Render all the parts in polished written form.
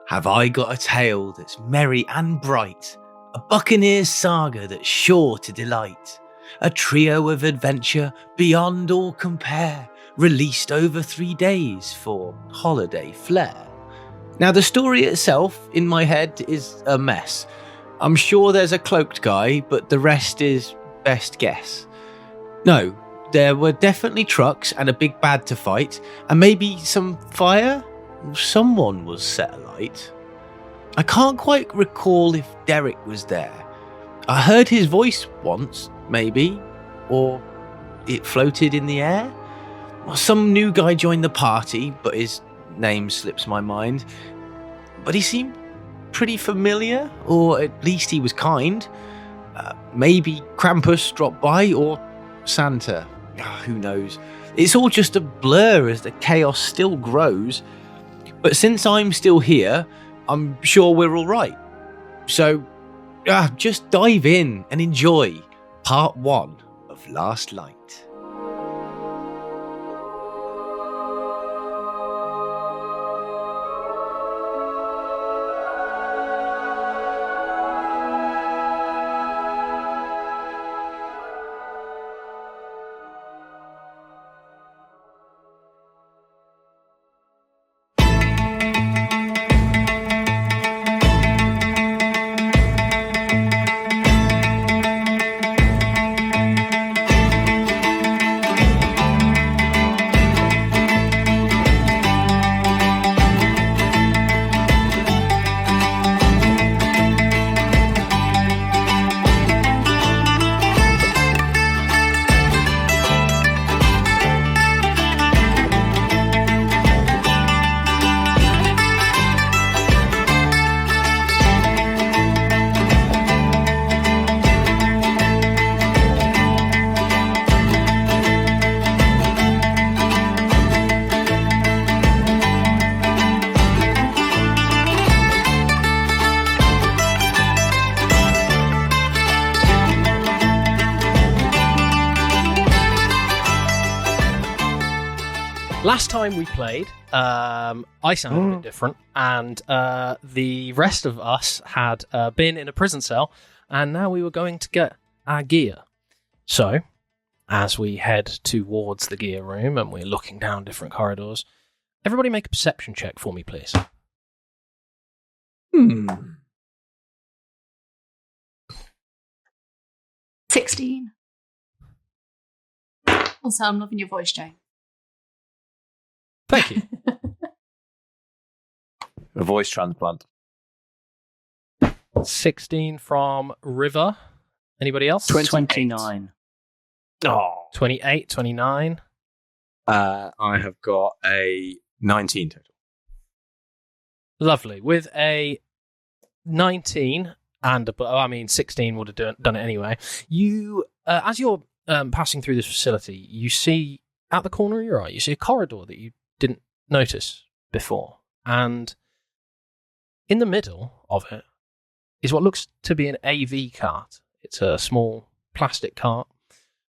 have I got a tale that's merry and bright, a buccaneer's saga that's sure to delight, a trio of adventure beyond all compare, released over 3 days for holiday flair. Now, the story itself, in my head, is a mess. I'm sure there's a cloaked guy, but the rest is best guess. No, there were definitely trucks and a big bad to fight, and maybe some fire? Someone was set alight. I can't quite recall if Derek was there. I heard his voice once, maybe, or it floated in the air. Some new guy joined the party, but his name slips my mind. But he seemed pretty familiar, or at least he was kind. Maybe Krampus dropped by, or Santa. Who knows? It's all just a blur as the chaos still grows. But since I'm still here, I'm sure we're all right. So, just dive in and enjoy part 1 of Lastlight. Last time we played, I sounded a bit different, and the rest of us had been in a prison cell, and now we were going to get our gear. So, as we head towards the gear room, and we're looking down different corridors, everybody make a perception check for me, please. 16. Also, I'm loving your voice, Jane. Thank you. A voice transplant. 16 from River. Anybody else? 29. Oh. 28, 29. I have got a 19 total. Lovely. With a 19 and 16 would have done it anyway. You, as you're passing through this facility, you see at the corner of your eye, you see a corridor that you didn't notice before. And in the middle of it is what looks to be an AV cart. It's a small plastic cart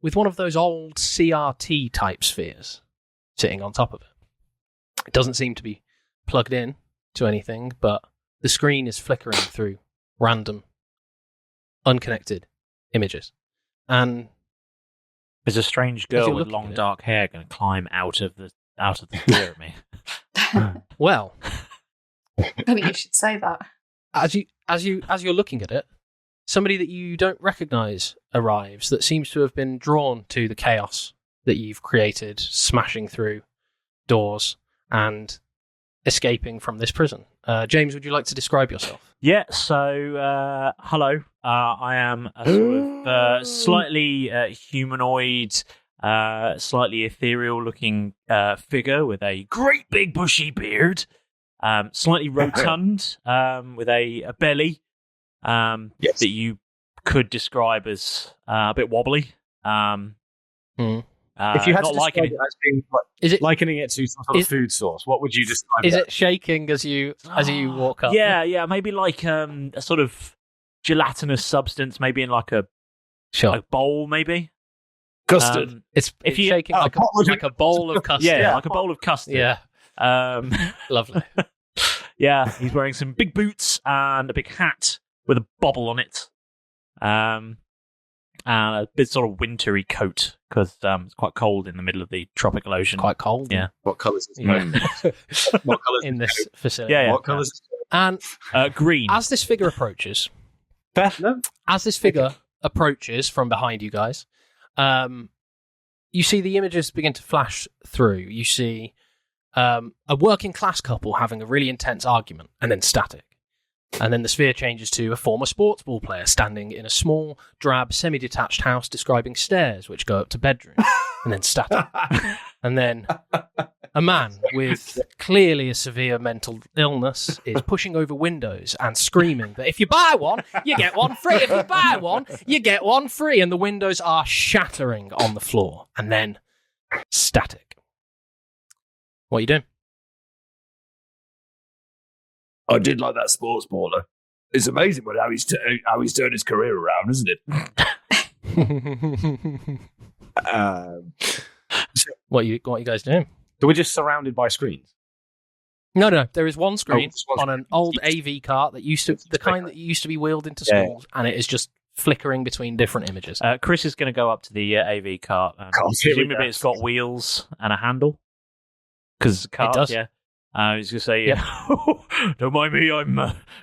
with one of those old CRT type spheres sitting on top of it. It doesn't seem to be plugged in to anything, but the screen is flickering through random, unconnected images. And there's a strange girl with long dark hair going to climb out of the sphere at me. Well, I think you should say that. As you're looking at it, somebody that you don't recognise arrives that seems to have been drawn to the chaos that you've created, smashing through doors and escaping from this prison. James, would you like to describe yourself? Yeah, so hello. I am a sort of slightly humanoid, slightly ethereal-looking figure with a great big bushy beard, slightly rotund, with a belly yes, that you could describe as a bit wobbly. if you had to describe it as being likening it to some sort of food source, what would you describe? Is it shaking as you walk up? Yeah, maybe like a sort of gelatinous substance, maybe in like a bowl, maybe. Custard. It's shaking like a bowl of custard. Yeah, like a bowl of custard. Yeah. Lovely. Yeah, he's wearing some big boots and a big hat with a bobble on it. And a bit sort of wintry coat because it's quite cold in the middle of the tropical ocean. Quite cold. Yeah. What colours is What colours In this facility. Yeah. What colours? And green. as this figure approaches, No. as this figure approaches from behind you guys, you see the images begin to flash through. You see a working class couple having a really intense argument, and then static. And then the sphere changes to a former sports ball player standing in a small, drab, semi-detached house describing stairs which go up to bedrooms, and then static. And then a man with clearly a severe mental illness is pushing over windows and screaming that if you buy one, you get one free. If you buy one, you get one free. And the windows are shattering on the floor. And then static. What are you doing? I did like that sports baller. It's amazing how he's turned his career around, isn't it? What are you guys doing? So we're just surrounded by screens. No. There is one screen just one on an old AV cart that used to, the kind that used to be wheeled into schools, and it is just flickering between different images. Chris is going to go up to the AV cart. Presumably it's got wheels and a handle. Because cart, it does. Yeah. I was going to say, don't mind me, I'm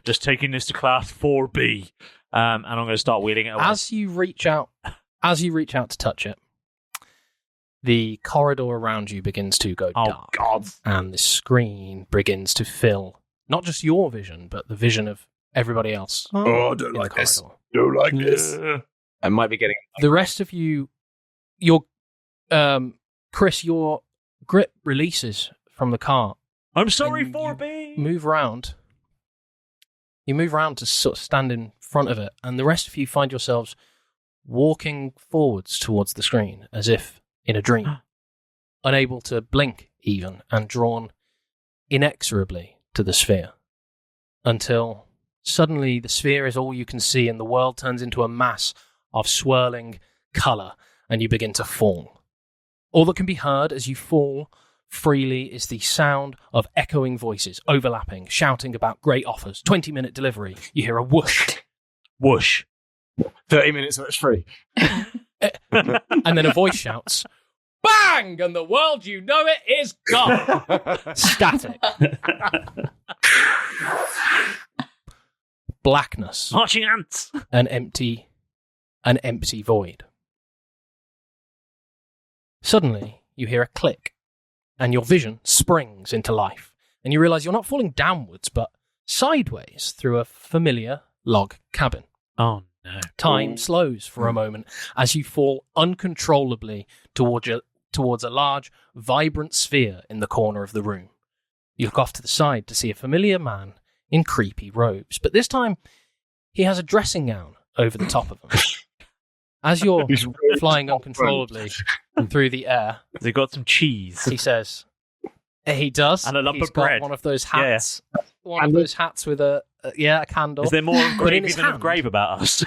just taking this to class 4B. And I'm going to start wheeling it away. As you reach out to touch it, the corridor around you begins to go dark. God. And the screen begins to fill not just your vision, but the vision of everybody else. Oh, I don't like this. Don't like this. I might be getting... The rest of you, Chris, your grip releases from the cart. I'm sorry, And 4B. You move around to sort of stand in front of it, and the rest of you find yourselves walking forwards towards the screen as if in a dream, unable to blink even, and drawn inexorably to the sphere, until suddenly the sphere is all you can see and the world turns into a mass of swirling colour, and you begin to fall. All that can be heard as you fall freely is the sound of echoing voices, overlapping, shouting about great offers, 20-minute delivery. You hear a whoosh. Whoosh. 30 minutes so it's free. And then a voice shouts, bang! And the world you know it is gone. Static. Blackness. Marching ants. An empty void. Suddenly, you hear a click, and your vision springs into life, and you realise you're not falling downwards, but sideways through a familiar log cabin. Oh, no. Time slows for a moment as you fall uncontrollably towards a large, vibrant sphere in the corner of the room. You look off to the side to see a familiar man in creepy robes, but this time he has a dressing gown over the top of him. As you're flying uncontrollably through the air, Has he got some cheese? he says, he does. And a lump He's of got bread. one of those hats. One of those hats with a candle. Is there more But in gravy his than of hand- grave about us?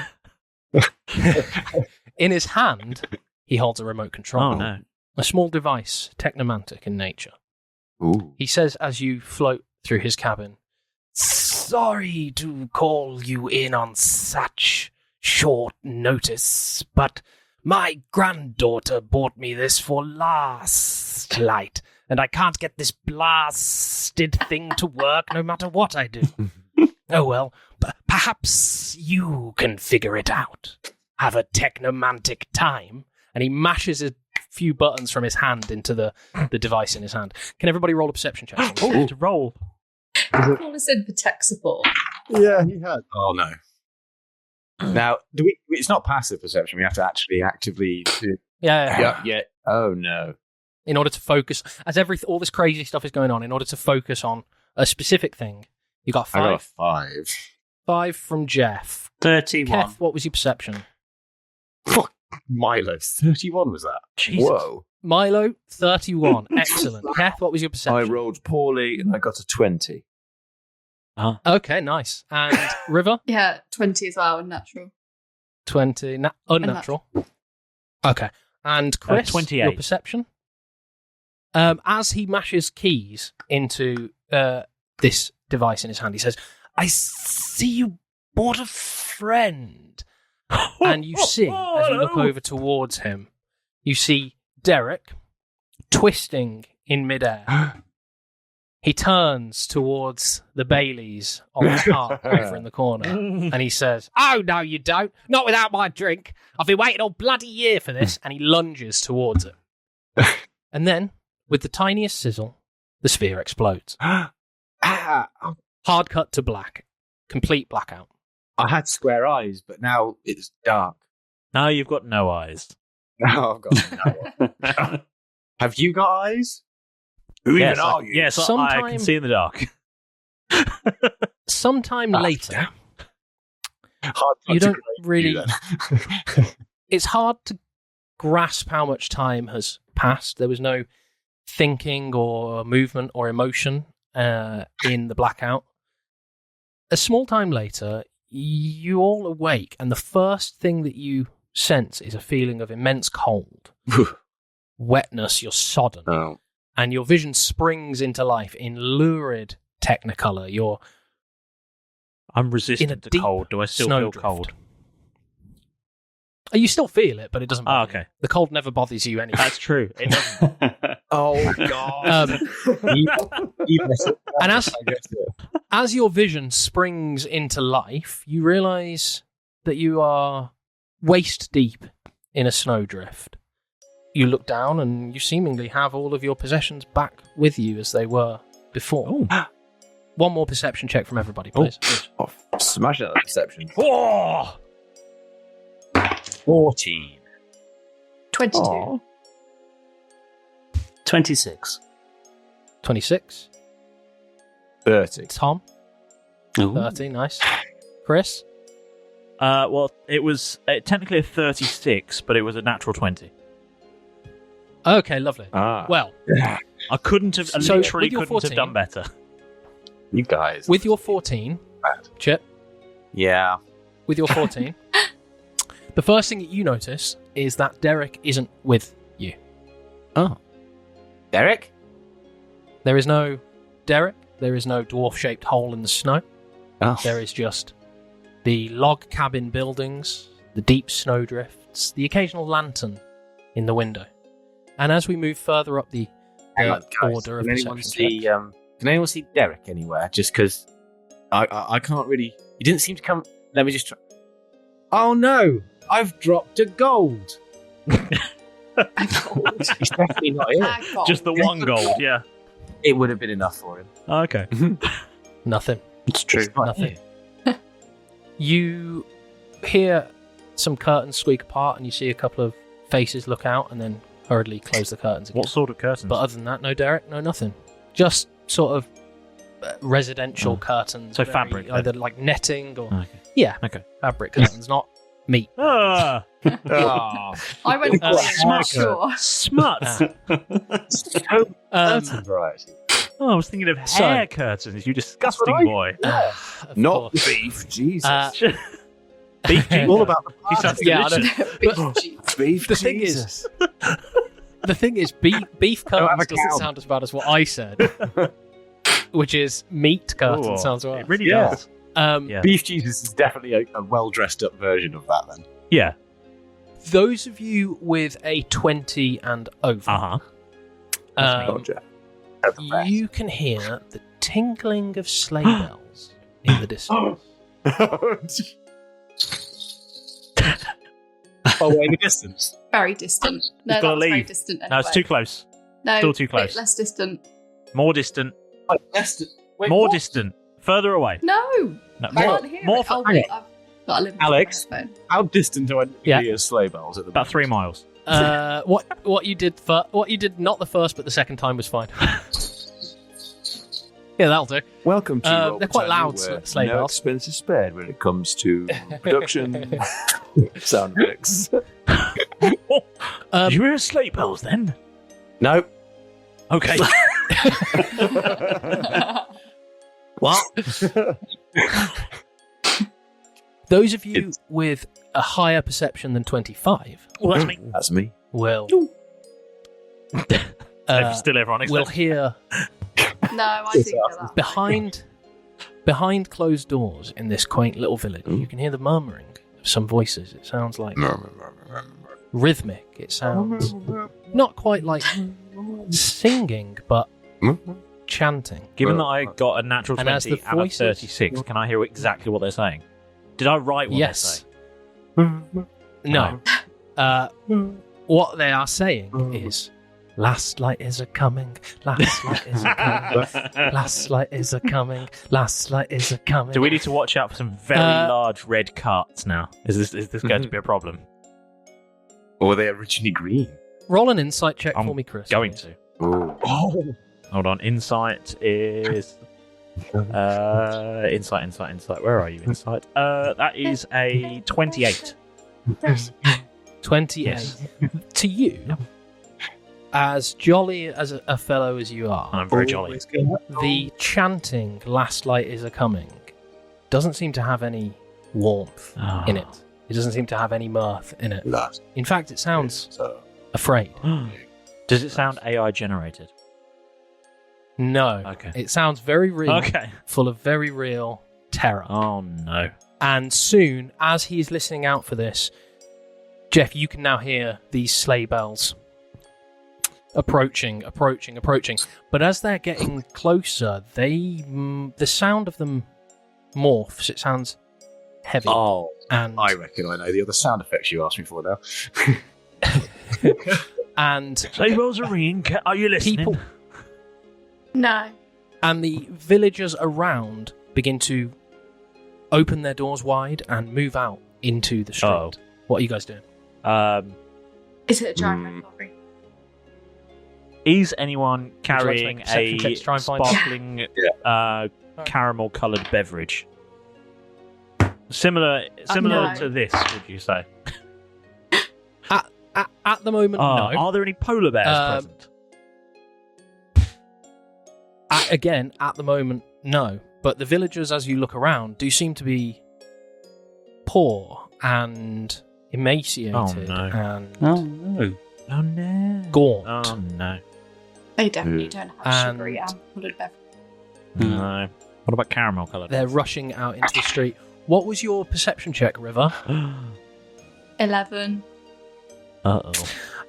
In his hand, he holds a remote control. Oh, no. A small device, technomantic in nature. Ooh. He says as you float through his cabin, sorry to call you in on such short notice, but my granddaughter bought me this for Lastlight, and I can't get this blasted thing to work no matter what I do. Oh well, perhaps you can figure it out. Have a technomantic time. And he mashes a few buttons from his hand into the device in his hand. Can everybody roll a perception check? Oh, to roll. Call us in for tech support. Yeah, he had. Oh, no. Now, do we? It's not passive perception. We have to actually actively do... Yeah. Yeah. Oh, no. In order to focus, as all this crazy stuff is going on, in order to focus on a specific thing, you got 5. I got a 5. 5 from Jeff. 31. Kev, what was your perception? Milo, 31 was that? Jesus. Whoa. Milo, 31. Excellent. Kev, what was your I perception? rolled poorly and I got a 20. Okay, nice. And River? Yeah, 20 as well, unnatural. 20. Unnatural. Okay. And Chris, 28. your perception? As he mashes keys into this device in his hand. He says, "I see you bought a friend." And you see, as you look over towards him, you see Derek twisting in midair. He turns towards the Baileys on the cart over in the corner, and he says, "Oh, no, you don't. Not without my drink. I've been waiting all bloody year for this." And he lunges towards it. And then, with the tiniest sizzle, the sphere explodes. Hard cut to black. Complete blackout. I had square eyes, but now it's dark. Now you've got no eyes. Now I've got no eyes. Have you got eyes? Who Yes, even are you? Yes, I Sometime- can see in the dark. Sometime later, Hard you to don't grade really... you then. It's hard to grasp how much time has passed. There was no thinking or movement or emotion in the blackout. A small time later, you all awake, and the first thing that you sense is a feeling of immense cold, wetness, you're sodden, Oh. and your vision springs into life in lurid technicolor. You're I'm in a resistant to deep cold. Do I still feel snowdrift. cold? You still feel it, but it doesn't bother okay. you. The cold never bothers you anyway. That's true. It doesn't. Oh, God. And as your vision springs into life, you realise that you are waist deep in a snowdrift. You look down and you seemingly have all of your possessions back with you as they were before. Ooh. One more perception check from everybody, please. Oh, smash that perception. Oh! 14. 22. Aw. 26. 26. 30. Tom, Ooh. 30, nice. Chris, Well, it was technically a 36, but it was a natural 20. okay, lovely. Ah. Well, I couldn't have, So, literally with your couldn't 14, have done better. You guys. with your 14, Chip, Yeah. with your 14, the first thing that you notice is that Derek isn't with you. Oh. Derek? There is no Derek, there is no dwarf-shaped hole in the snow. Oh. There is just the log cabin buildings, the deep snowdrifts, the occasional lantern in the window. And as we move further up the Hang on, guys. order of Can anyone perception see? checks, Can anyone see Derek anywhere? Just because I can't really. He didn't seem to come. Let me just try. Oh no! I've dropped a gold. He's definitely not here. Just the one gold, yeah. It would have been enough for him. Okay. nothing. It's true. It's not Nothing. here. You hear some curtains squeak apart and you see a couple of faces look out and then hurriedly close the curtains again. What sort of curtains? But other than that, no Derek, no nothing. Just sort of residential curtains. So very- fabric, then? Either like netting or... Okay. Yeah, Okay. fabric curtains, not meat. Ah, Oh, I went Uh, clear, I'm smart. sure. smut. so curtain variety. Oh, I was thinking of So- hair curtains, you disgusting I- boy. Of Not course. beef, Jesus. Beef cheese. All about the She sounds Yeah, I know. delicious. Beef cheese. beef, the thing is- Jesus. The thing is, beef have curtains a doesn't cow. sound as bad as what I said, which is meat curtains Ooh, sounds right. It really Yeah. does. Yeah. Beef Jesus is definitely a well dressed up version of that. Then. Yeah. Those of you with a 20 and over, Uh-huh. Gotcha. you can hear the tinkling of sleigh bells in the distance. Oh, way in the distance. Very distant. No, gotta that was very leave. distant anyway. No, it's too close. No, still too bit close. less distant. More distant. Wait, More what? distant. Further away. No, No, I more, can't hear more it. fu- Oh, hang wait, I've got a limit on Alex? my phone. How distant do I Yeah. hear sleigh bells at the about 3 miles. What you did not the first but the second time was fine. Yeah, that'll do. Welcome to Roll they're quite Britannia, loud, where sleigh no bells. expense is spared when it comes to production sound effects. Did you hear sleigh bells then? No. Okay. What? Those of you with a higher perception than 25 well, that's me. That's me. will Still everyone will except hear No, I didn't get that. behind Behind closed doors in this quaint little village, you can hear the murmuring of some voices. It sounds like rhythmic. It sounds not quite like singing, but chanting. Given that I got a natural And as 20 the out of voices- 36, can I hear exactly what they're saying? Did I write what Yes. they say? No. What they are saying is, last light is a coming, last light is a coming, last light is a coming, last light is a coming. Do we need to watch out for some very large red carts now? Is this going to be a problem? Or were they originally green? Roll an insight check I'm for me, Chris. Going please. to. Oh. Hold on. Insight is... Insight. Where are you, Insight? That is a 28. 28. Yes. To you, as jolly as a fellow as you are, I'm very jolly. the chanting "Last light is a coming" doesn't seem to have any warmth in it. It doesn't seem to have any mirth in it. In fact, it sounds afraid. Does it sound AI generated? No. Okay. It sounds very real, Okay. full of very real terror. Oh, no. And soon, as he's listening out for this, Jeff, you can now hear these sleigh bells approaching. But as they're getting closer, the sound of them morphs. It sounds heavy. Oh, and I reckon I know the other sound effects you asked me for now. and Sleigh bells are ringing. Are you listening? people No. and the villagers around begin to open their doors wide and move out into the street. Oh. What are you guys doing? Is it a giant rivalry? Is anyone carrying Would you like to make a perception check a to try and find- sparkling caramel-coloured beverage? Similar no. to this, would you say? At the moment, no. Are there any polar bears present? At the moment, no. But the villagers, as you look around, do seem to be poor and emaciated Oh, no. and no. Oh, no. gaunt. Oh, no. They definitely don't have And- sugary coloured beverage. No. What about caramel-coloured? They're rushing out into the street. What was your perception check, River? 11. Uh-oh.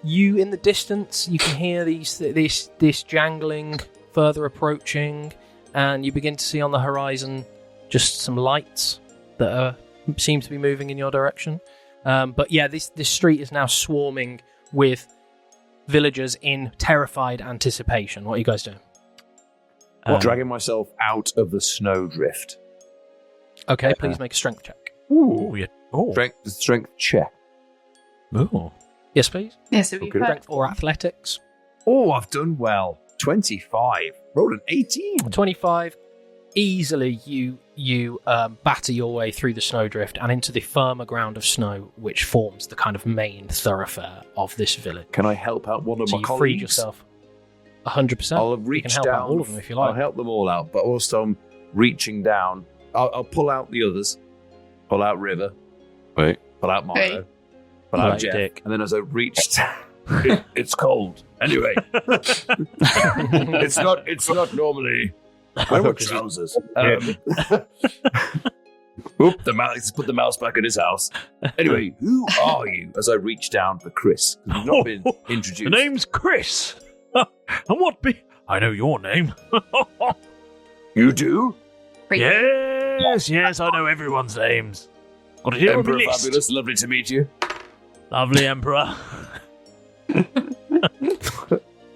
You, in the distance, you can hear this jangling further approaching, and you begin to see on the horizon just some lights that seem to be moving in your direction. But yeah, this street is now swarming with villagers in terrified anticipation. What are you guys doing? Dragging myself out of the snowdrift. Okay, please make a strength check. Oh, yeah. Oh. Strength check. Ooh. Yes, please. Yes, it'd be Okay. Strength or athletics. Oh, I've done well. 25. Rolled an 18. 25. Easily, you batter your way through the snowdrift and into the firmer ground of snow, which forms the kind of main thoroughfare of this village. Can I help out one of So my you colleagues? freed yourself. 100%. I'll You can reach help down. out all of them if you I'll like. help them all out, but also I'm reaching down. I'll pull out the others. Pull out River. Wait. Pull out Milo. Wait. Pull out Right, Jeff. Dick. And then as I reach, it's cold. Anyway, it's not normally. I wear trousers. Oop! Let's put the mouse back in his house. Anyway, who are you? As I reach down for Chris, you've not been introduced. The name's Chris. And what be... I know your name. You do? Yes, I know everyone's names. Got it here on the Emperor list. Fabulous, lovely to meet you. Lovely Emperor.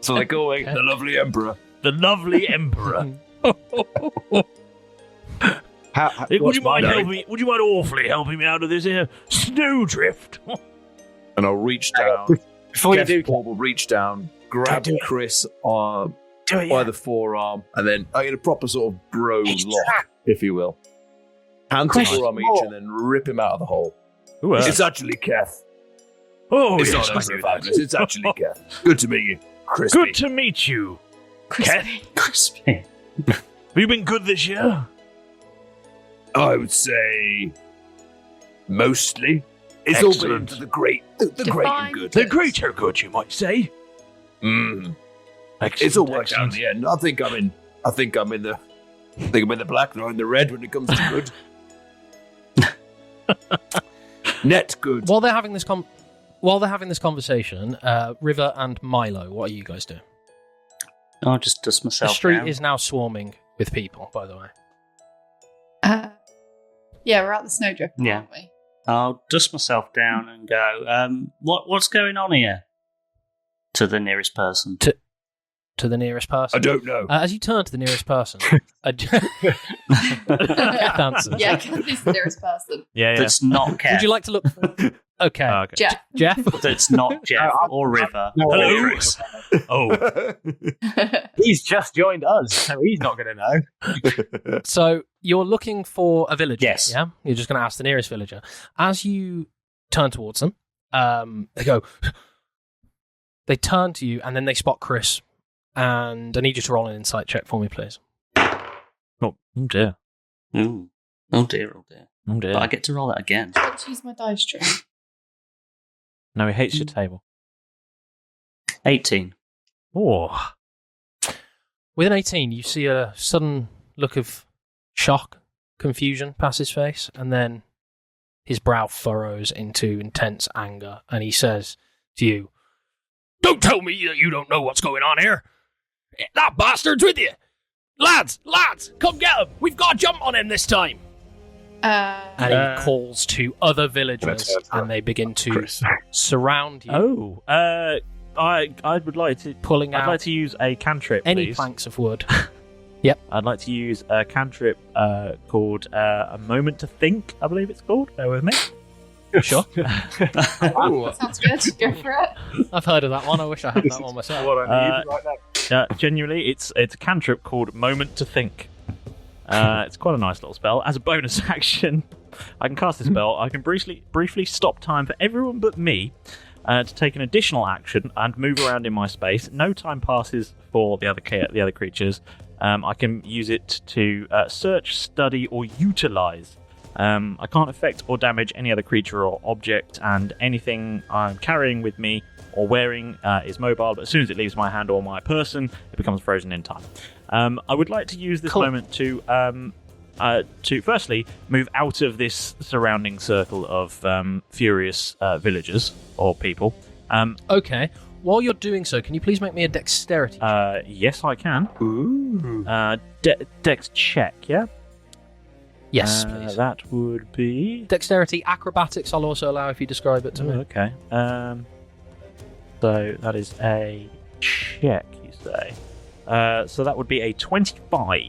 So they call me the lovely Emperor. The lovely Emperor. Would you mind awfully helping me out of this here snowdrift? And I'll reach down. Before Jeff you do, Paul will reach down, grab do it. Chris do it, by the forearm, and then in a proper sort of bro lock, if you will. Hand to Chris, forearm each, and then rip him out of the hole. It's actually Keth. Oh, It's yes, not I Emperor knew Fabulous. that. It's actually Keth. Good to meet you, Crispy. Good to meet you. Crispy. Crispy. Have you been good this year? I would say mostly. It's all been Excellent. for the great and Define good. The greater good, you might say. Mm. Excellent, It's all worked out in excellent. the end. I think I'm in the Think about the black, knowing the red when it comes to good. Net good. While they're having this conversation, River and Milo, what are you guys doing? I'll just dust myself The street down. is now swarming with people, by the way. Yeah, we're at the snowdrift, Yeah. aren't we? I'll dust myself down and go, what's going on here? To the nearest person. To the nearest person. I don't know. As you turn to the nearest person, Keth answers. Yeah, Keth is the nearest person. Yeah. That's not Kev. Would you like to look? Okay. Oh, okay. Jeff. That's not Jeff or River. Hello. Or Chris. Oh, He's just joined us, so he's not going to know. So you're looking for a villager. Yes. Yeah. You're just going to ask the nearest villager. As you turn towards them, they go. They turn to you, and then they spot Chris. And I need you to roll an insight check for me, please. oh dear. Ooh. Oh dear, oh dear. Oh dear. But I get to roll it again. Let's use my dice tray. No, he hates your table. 18. Oh. With an 18, you see a sudden look of shock, confusion pass his face, and then his brow furrows into intense anger, and he says to you, "Don't tell me that you don't know what's going on here. That bastard's with you. Lads, come get him. We've got to jump on him this time." And he calls to other villagers, and they begin to surround you, Oh. I would like to pulling I'd out like to use a cantrip, any please. planks of wood. I'd like to use a cantrip called A Moment to Think, I believe it's called. Bear with me. Sure. Sounds good. Go for it. I've heard of that one. I wish I had that one myself. What I need right now. Genuinely, it's a cantrip called Moment to Think. It's quite a nice little spell. As a bonus action, I can cast this spell. I can briefly stop time for everyone but me to take an additional action and move around in my space. No time passes for the other creatures. I can use it to search, study, or utilize. I can't affect or damage any other creature or object, and anything I'm carrying with me or wearing is mobile, but as soon as it leaves my hand or my person, it becomes frozen in time. I would like to use this moment to firstly move out of this surrounding circle of furious villagers or people. Okay. While you're doing so, can you please make me a dexterity check? Yes, I can. Ooh. Dex check, yeah? Yes, please. That would be... Dexterity, acrobatics, I'll also allow if you describe it to me. Okay. So that is a check, you say. So that would be a 25.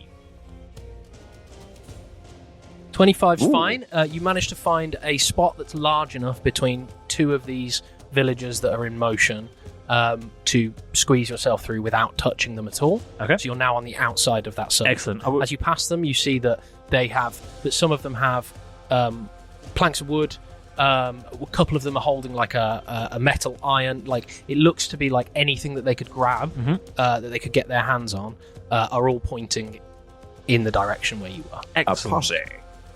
25's Ooh. fine. You manage to find a spot that's large enough between two of these villagers that are in motion to squeeze yourself through without touching them at all. Okay. So you're now on the outside of that circle. Excellent. As you pass them, you see that some of them have planks of wood. A couple of them are holding like a metal iron. Like it looks to be like anything that they could grab, that they could get their hands on, are all pointing in the direction where you are. Excellent.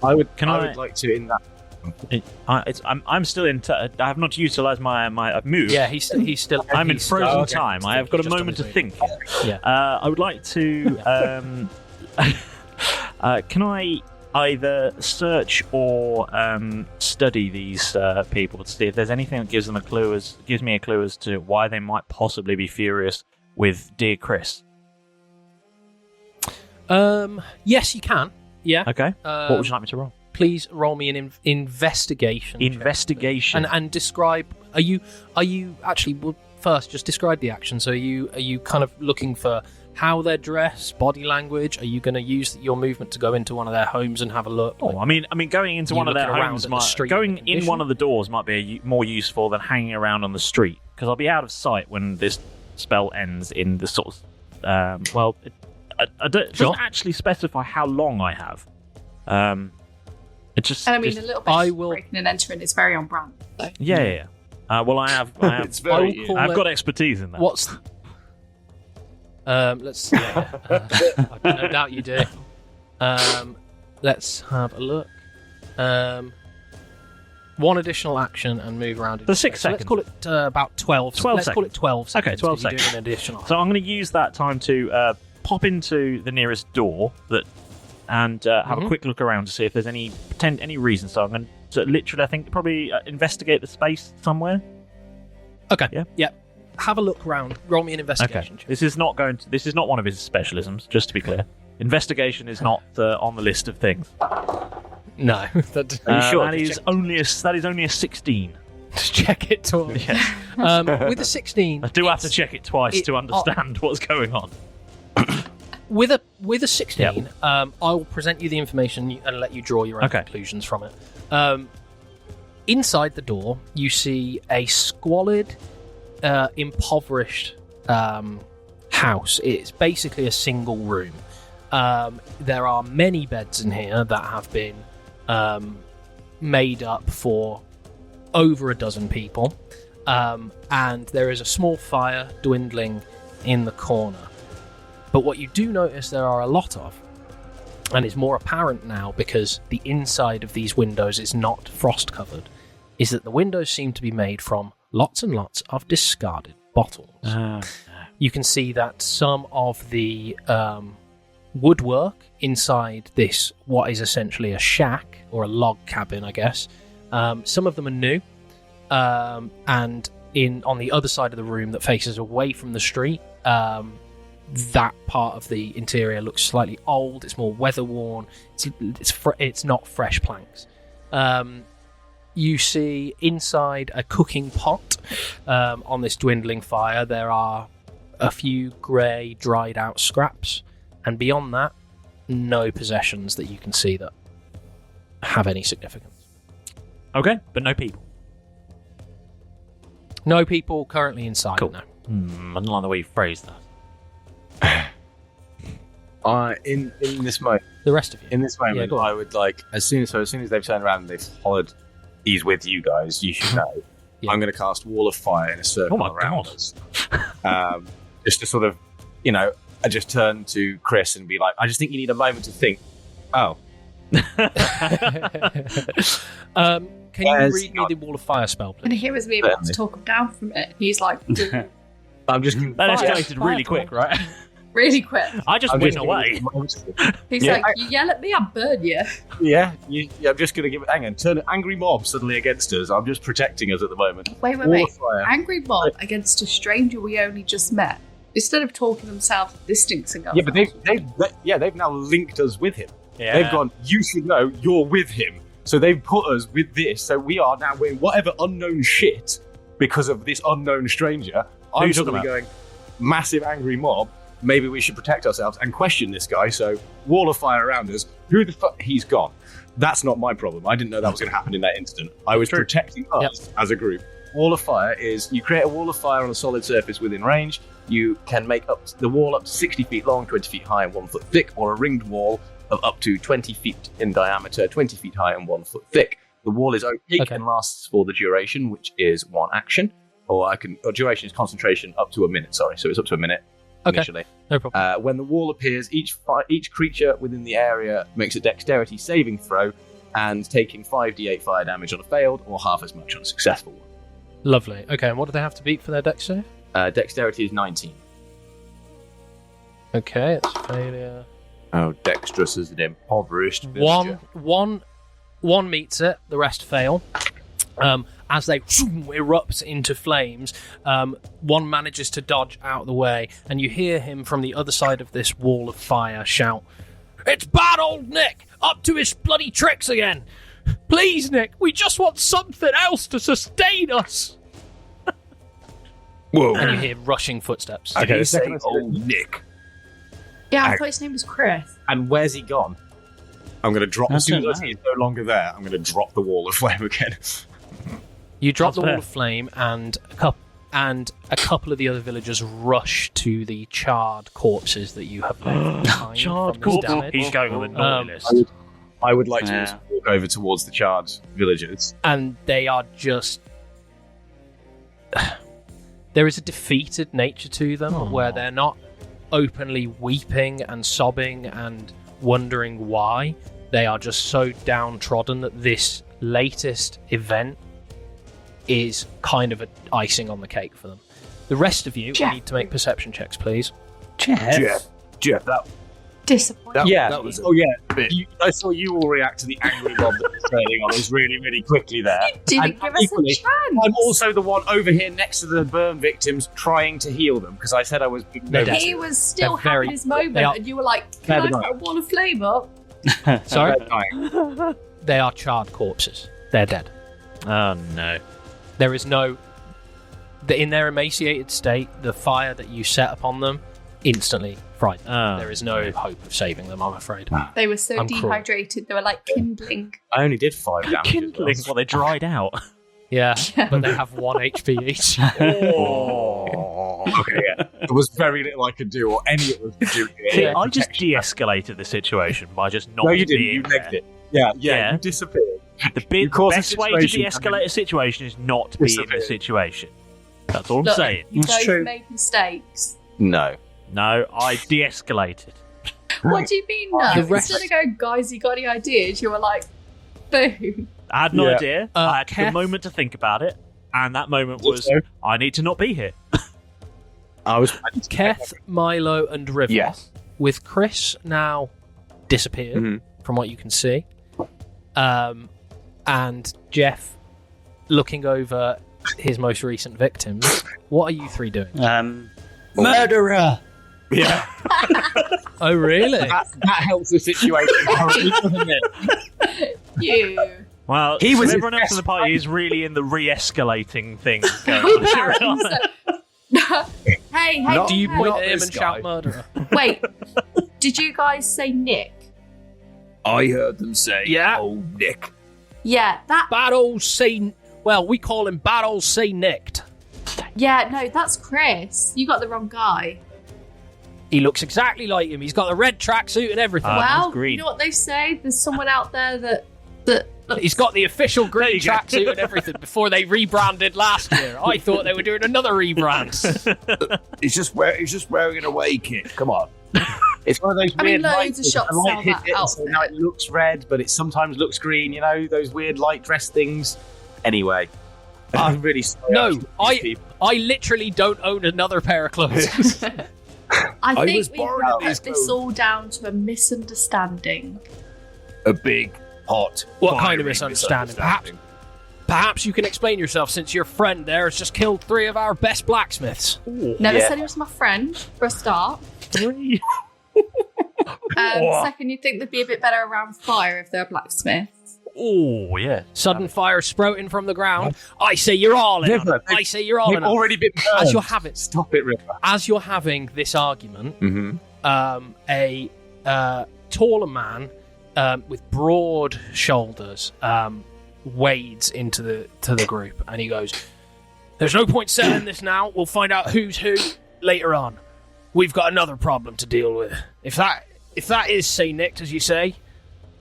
I would I- like to in that. I'm still in. I have not utilised my move. Yeah, he's still. I'm in he's still- frozen okay. time. I have got a Just on moment to his think. Yeah. I would like to. Can I either search or study these people to see if there's anything that gives me a clue as to why they might possibly be furious with dear Chris? Yes, you can. Yeah. Okay. What would you like me to roll? Please roll me an investigation. check, Investigation. and describe. Are you actually? Well, first, just describe the action. So, are you kind of looking for how they're dressed, body language? Are you going to use your movement to go into one of their homes and have a look? Oh, I mean, going into You one of their looking around homes at the street going and in one of the doors might be more useful than hanging around on the street because I'll be out of sight when this spell ends in the sort of. It doesn't actually specify how long I have. It just. And I mean, just- a little bit breaking and entering is very on brand. So. yeah. Well, I have. It's very. I've got expertise in that. What's? Let's. I no doubt you do. Let's have a look. One additional action and move around. For 6 So let's seconds. call it about 12. 12 let's call it 12 seconds. Okay, 12 because you're seconds. doing an additional. So I'm going to use that time to pop into the nearest door that and have a quick look around to see if there's any reason. So I'm going to literally, I think, probably investigate the space somewhere. Okay. Yeah. Have a look around. Roll me an investigation. Okay. This is not one of his specialisms. Just to be clear, investigation is not on the list of things. No. Are you sure? That is only a 16. Just check it twice. Yeah. With a 16, I do have to check it twice to understand what's going on. With a 16, I will present you the information and let you draw your own conclusions from it. Inside the door, you see a squalid, impoverished house. It's basically a single room. There are many beds in here that have been made up for over a dozen people, and there is a small fire dwindling in the corner. But what you do notice there are a lot of, and it's more apparent now because the inside of these windows is not frost covered, is that the windows seem to be made from lots and lots of discarded bottles. You can see that some of the woodwork inside this, what is essentially a shack or a log cabin, I guess, some of them are new, and on the other side of the room that faces away from the street, that part of the interior looks slightly old. It's more weather worn. It's not fresh planks. You see inside a cooking pot on this dwindling fire. There are a few grey, dried out scraps, and beyond that, no possessions that you can see that have any significance. Okay, but no people. No people currently inside. Cool. No. I don't like the way you phrased that. In this moment, The rest of you. in this moment, go on. I would like as soon as they've turned around and they've hollered, "He's with you guys. You should know." Yeah. I'm going to cast Wall of Fire in a circle Oh my around God. us, just to sort of, I just turn to Chris and be like, "I just think you need a moment to think." Oh, Can you Where's read me not- the Wall of Fire spell, And please? he was me about to talk him down from it. He's like, I'm just That Fire, escalated really quick, right? really quick. I just I'm went just away. He's Yeah. like, you yell at me, I'll burn you. Yeah, I'm just going to give it. Hang on, turn an angry mob suddenly against us. I'm just protecting us at the moment. Wait. Wall of Fire. Angry mob against a stranger we only just met. Instead of talking themselves distancing us. Yeah, but they've now linked us with him. Yeah. They've gone, you should know you're with him. So they've put us with this. So we are now wearing whatever unknown shit because of this unknown stranger. I'm you talking suddenly about? going, massive angry mob. Maybe we should protect ourselves and question this guy. So Wall of Fire around us. Who the fuck? He's gone. That's not my problem. I didn't know that was going to happen in that instant. I was protecting us as a group. Wall of Fire is you create a wall of fire on a solid surface within range. You can make the wall up to 60 feet long, 20 feet high, and 1 foot thick, or a ringed wall of up to 20 feet in diameter, 20 feet high, and 1 foot thick. The wall is opaque and lasts for the duration, which is 1 action, or duration is concentration up to a minute. Sorry, so it's up to a minute initially. No problem. When the wall appears, each creature within the area makes a dexterity saving throw, and taking 5d8 fire damage on a failed, or half as much on a successful one. Lovely. Okay, and what do they have to beat for their dex save? Dexterity is 19. Okay, it's failure. Oh, dexterous as an impoverished villager. One meets it, the rest fail. As they erupt into flames, one manages to dodge out of the way, and you hear him from the other side of this wall of fire shout, "It's bad old Nick! Up to his bloody tricks again! Please, Nick, we just want something else to sustain us!" Whoa. And you hear rushing footsteps. Okay, the say second I see old Nick. Yeah, I thought his name was Chris. And where's he gone? I'm going to drop, as soon as know. he's no longer there, I'm going to drop the wall of flame again. You drop That's the wall fair. of flame, and a couple of the other villagers rush to the charred corpses that you have left behind. Charred from this corpse. damage. He's going on the naughty list. I would like to Yeah. also walk over towards the charred villagers. And they are just... There is a defeated nature to them, where they're not openly weeping and sobbing and wondering why. They are just so downtrodden that this latest event is kind of an icing on the cake for them. The rest of you Jeff. need to make perception checks, please. Jeff, Disappointing. That was. I saw you all react to the angry mob that was turning on us really, really quickly there. You didn't give us a chance. I'm also the one over here next to the burn victims trying to heal them because I said I was. He was still having his moment, and you were like, "Can I put a wall of flame up?" Sorry? They are charred corpses. They're dead. Oh no. There is no... In their emaciated state, the fire that you set upon them instantly fried them. There is no hope of saving them, I'm afraid. They were so I'm dehydrated, they were like kindling. I only did 5 damage. Kindling? Well, they dried out. Yeah, but they have 1 HP each. Okay, yeah. There was very little I could do, or any of us could do. See, I just de-escalated the situation by just not No, you didn't. being You there. negged it. Yeah, you disappeared. The caused a best way to situation de-escalate a situation is not to be in the Disappeared. situation. That's all I'm Look, saying. you It's both true. made mistakes. No. No, I de-escalated. What do you mean, no? The rest- Instead of going, guys, you got any ideas? You were like, boom. I had an idea. I had Keth? a moment to think about it, and that moment was, I need to not be here. I was. Keth, Milo, and River. Yes. With Chris now disappeared from what you can see, and Jeff looking over his most recent victims. What are you three doing? Murderer! Yeah. Oh, really? that helps the situation currently, doesn't it? You. Well, He was everyone else in the party is really in the re-escalating thing going on. Hey, Do you point not at him this and guy. shout murderer? Wait, did you guys say Nick? I heard them say, Yeah. "Oh, Nick." Yeah, that. Bad old C... Well, we call him Bad old C. Nicked. Yeah, no, that's Chris. You got the wrong guy. He looks exactly like him. He's got the red tracksuit and everything. Well, mine's green. you know what they say? There's someone out there that He's got the official green you go. tracksuit and everything before they rebranded last year. I thought they were doing another rebrand. He's just wearing an away kit. Come on. It's one of those I mean, weird loads lights. of shops the light sell hit that it, out so there. now it looks red, but it sometimes looks green. You know, those weird light dress things. Anyway, I'm really sorry. No, I I literally don't own another pair of clothes. I think was we born in put these this clothes. all down to a misunderstanding. A big, hot. What kind of fiery misunderstanding? Perhaps you can explain yourself, since your friend there has just killed 3 of our best blacksmiths. Never said he was my friend, for a start. 3. Second, you'd think they'd be a bit better around fire if they're blacksmiths. Oh, yeah. Sudden fire sprouting from the ground. I say you're all in. River, on it. I say you're all You've in. on it. already been burned. As you're having, Stop it, River. as you're having this argument, Mm-hmm. a taller man with broad shoulders wades into the group, and he goes, "There's no point settling this now. We'll find out who's who later on. We've got another problem to deal with. If that is say nicked, as you say,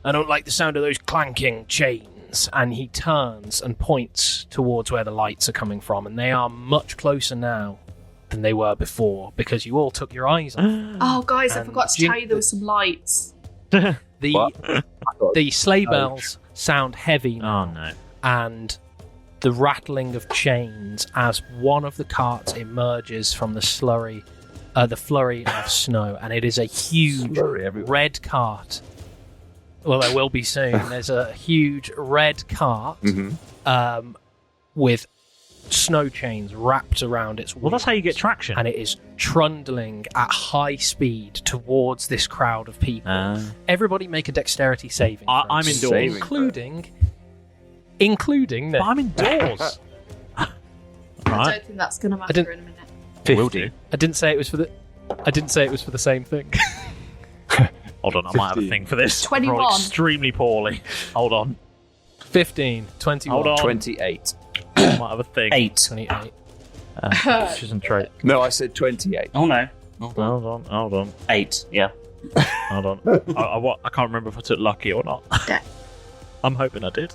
I don't like the sound of those clanking chains." And he turns and points towards where the lights are coming from, and they are much closer now than they were before, because you all took your eyes off. Oh, guys, I And forgot to tell you there were some lights. The sleigh bells sound heavy now, Oh, no. and the rattling of chains as one of the carts emerges from the flurry of snow, and it is a huge red cart. Well, there will be soon. There's a huge red cart with snow chains wrapped around its wheels. Well, that's how you get traction. And it is trundling at high speed towards this crowd of people. Everybody make a dexterity saving. I'm throw, indoors. including But I'm indoors. I Right. don't think that's going to matter didn't- in a minute. 50. Will do. I didn't say it was for the same thing. Hold on, I might have a thing for this. 21. Roll extremely poorly. Hold on. 15, 21, Hold on. 28. I might have a thing. 8. 28. Which isn't true. No, I said 28. Oh no. Hold on. 8, yeah. Hold on. I can't remember if I took lucky or not. I'm hoping I did.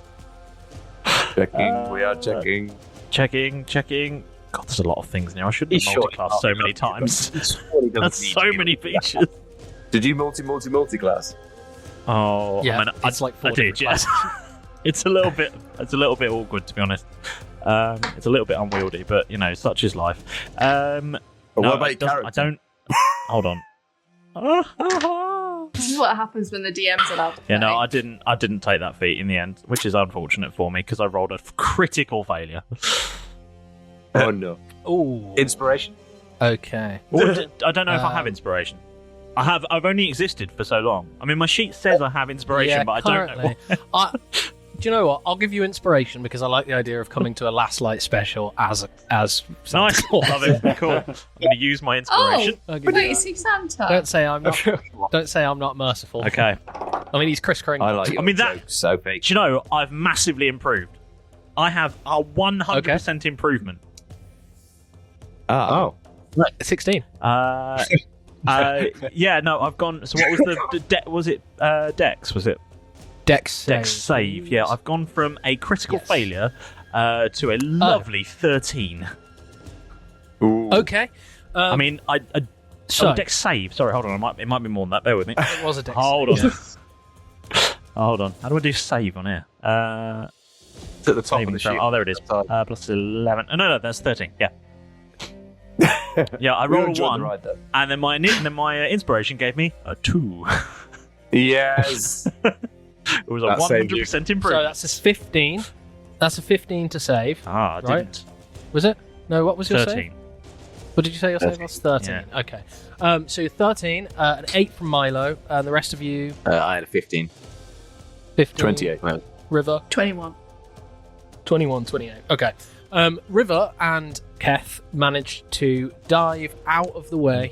Checking. We are checking. Checking. God, there's a lot of things now. I shouldn't have He's sure multi-classed so many times. Surely doesn't That's need so to be many multi-class. features. Did you multi-class? Oh, Yeah, I mean, it's like 4 I did, different yes. It's a little bit awkward, to be honest. It's a little bit unwieldy, but you know, such is life. But No, what about it your doesn't- I character? don't. Hold on. This is what happens when the DM's allowed to play. Yeah, no, I didn't take that feat in the end, which is unfortunate for me because I rolled a critical failure. Oh no. Ooh. Inspiration. Okay. I don't know if I have inspiration. I've only existed for so long. I mean, my sheet says I have inspiration, but I don't know. Do you know what? I'll give you inspiration because I like the idea of coming to a Lastlight special as Santa Nice. Claus. Love it. Cool. I'm going to use my inspiration. Oh, wait, is he Santa? Don't say I'm not. Don't say I'm not merciful. Okay. I mean, he's Chris Kringle. I like your that. jokes, Sophie. Do you know, I've massively improved. I have a 100% improvement. Oh. Right, 16. Yeah, no, I've gone. So what was was it Dex? Was it Dex save. Dex save? Yeah, I've gone from a critical failure to a lovely 13. Ooh. Okay. I mean, so Dex save. Sorry, hold on. It might be more than that. Bear with me. it was a Dex. Hold on. save, Hold on. How do I do save on here? It's at the top of the sheet. Oh, there it is. Plus 11. Oh, no, that's 13. Yeah. Yeah, I We rolled a enjoyed 1, the ride, though. and then my inspiration gave me a 2. Yes. It was a That saved 100% So improvement. that's a 15. That's a 15 to save. I right? didn't. Was it? No, what was your 13. save? What did you say your save was? 13. Yeah. Okay. So 13, an 8 from Milo, and the rest of you, I had a 15. 15. 28. River, 21. 21, 28. Okay. River and Keth managed to dive out of the way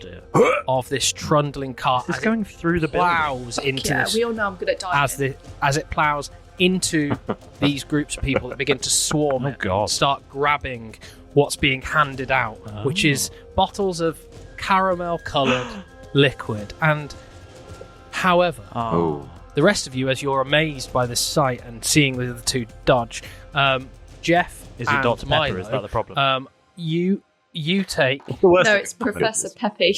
of this trundling cart It's as going through the it building. plows into Yeah, this, we all know I'm good at diving. as it plows into these groups of people that begin to swarm Oh, it, God. start grabbing what's being handed out, which is bottles of caramel-coloured liquid. And however, Oh. the rest of you, as you're amazed by this sight and seeing the other two dodge, Jeff Is it and Dr. Milo, Pepper? Is that the problem? you take No, it's Professor Peppy.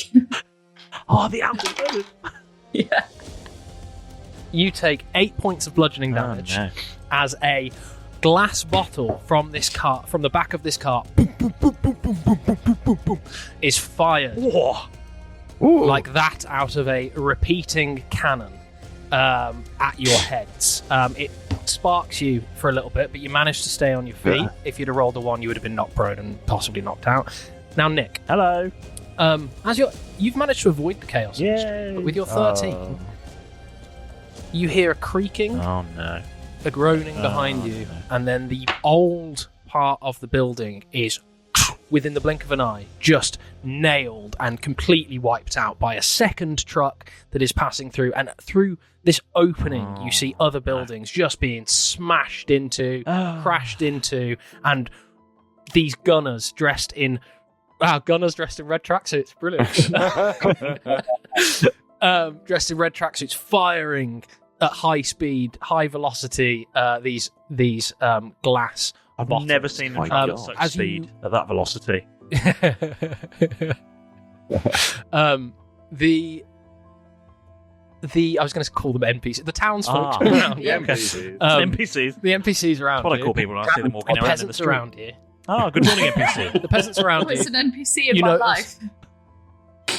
Oh, the apple. Yeah. you take 8 points of bludgeoning damage no. as a glass bottle from this cart, from the back of this cart, boom, boom, boom, boom, boom, boom, boom, boom, boom, boom, is fired like that out of a repeating cannon at your heads. It sparks you for a little bit, but you manage to stay on your feet. Yeah. If you'd have rolled a 1, you would have been knocked prone and possibly knocked out. Now, Nick, Hello. as you've managed to avoid the chaos, in the street, but with your 13, you hear a creaking, Oh, no. a groaning behind you, and then the old part of the building is, within the blink of an eye, just nailed and completely wiped out by a second truck that is passing through. And through this opening, you see other buildings just being smashed into, crashed into, and these gunners dressed in red tracksuits. Brilliant. Dressed in red tracksuits, firing at high speed, high velocity. These glass. I've bottles. never seen them God. travel at such As speed at that velocity. I was going to call them NPCs. The townsfolk Ah. around. Yeah, you. NPCs. NPCs. The NPCs around. That's what I you. call people when I see them walking The around in the peasants street. around you. Oh, good morning, NPC. The peasants around Oh, it's you. an NPC in You my notice- life.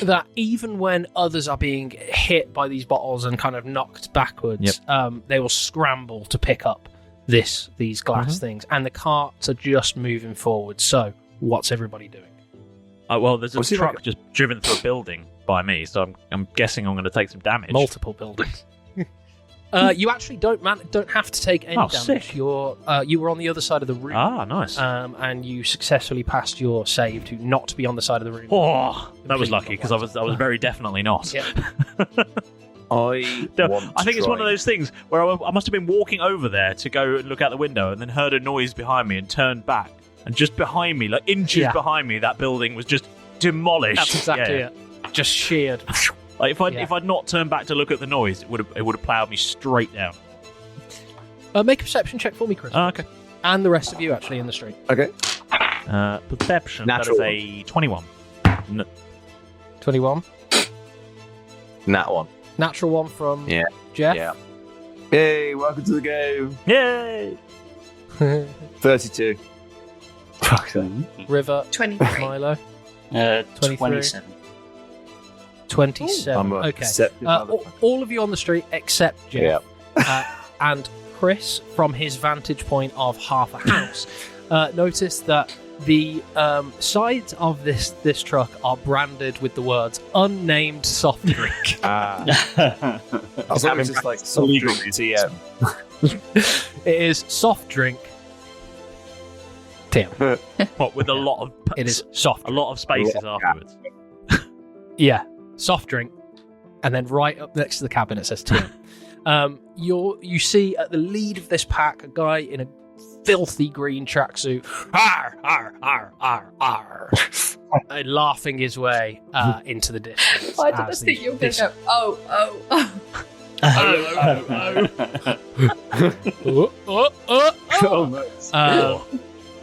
That even when others are being hit by these bottles and kind of knocked backwards, they will scramble to pick up these glass things, and the carts are just moving forward. So, what's everybody doing? Well, there's a Was he truck like just driven through a building by me, so I'm guessing I'm going to take some damage. Multiple buildings. You actually don't have to take any Oh, damage. sick. You were on the other side of the room, Ah, nice. and you successfully passed your save to not be on the side of the room. Oh, that was lucky because I was very definitely not. Yeah. I think it's one of those things where I must have been walking over there to go and look out the window and then heard a noise behind me and turned back. And just behind me, like inches behind me, that building was just demolished. That's exactly it. Just sheared. Like if I'd not turned back to look at the noise, it would have ploughed me straight down. Make a perception check for me, Chris. Okay. And the rest of you, actually, in the street. Okay. Perception. Natural That is a 21. 21. Nat one. Natural 1 from Yeah. Jeff. Yeah. Hey, welcome to the game. Yay! 32. Fuck that. River. 23. Milo. 27. 27. I'm Okay. receptive All of you on the street except Jeff. And Chris, from his vantage point of half a house, noticed that the sides of this truck are branded with the words "unnamed soft drink." I thought it was just like soft drink TM. It is soft drink. Tim. What, with a lot of It is soft. a lot of spaces afterwards. Yeah, soft drink, and then right up next to the cabin it says Tim. You see at the lead of this pack a guy in a filthy green tracksuit, and laughing his way into the distance. Why did I think you were going to go,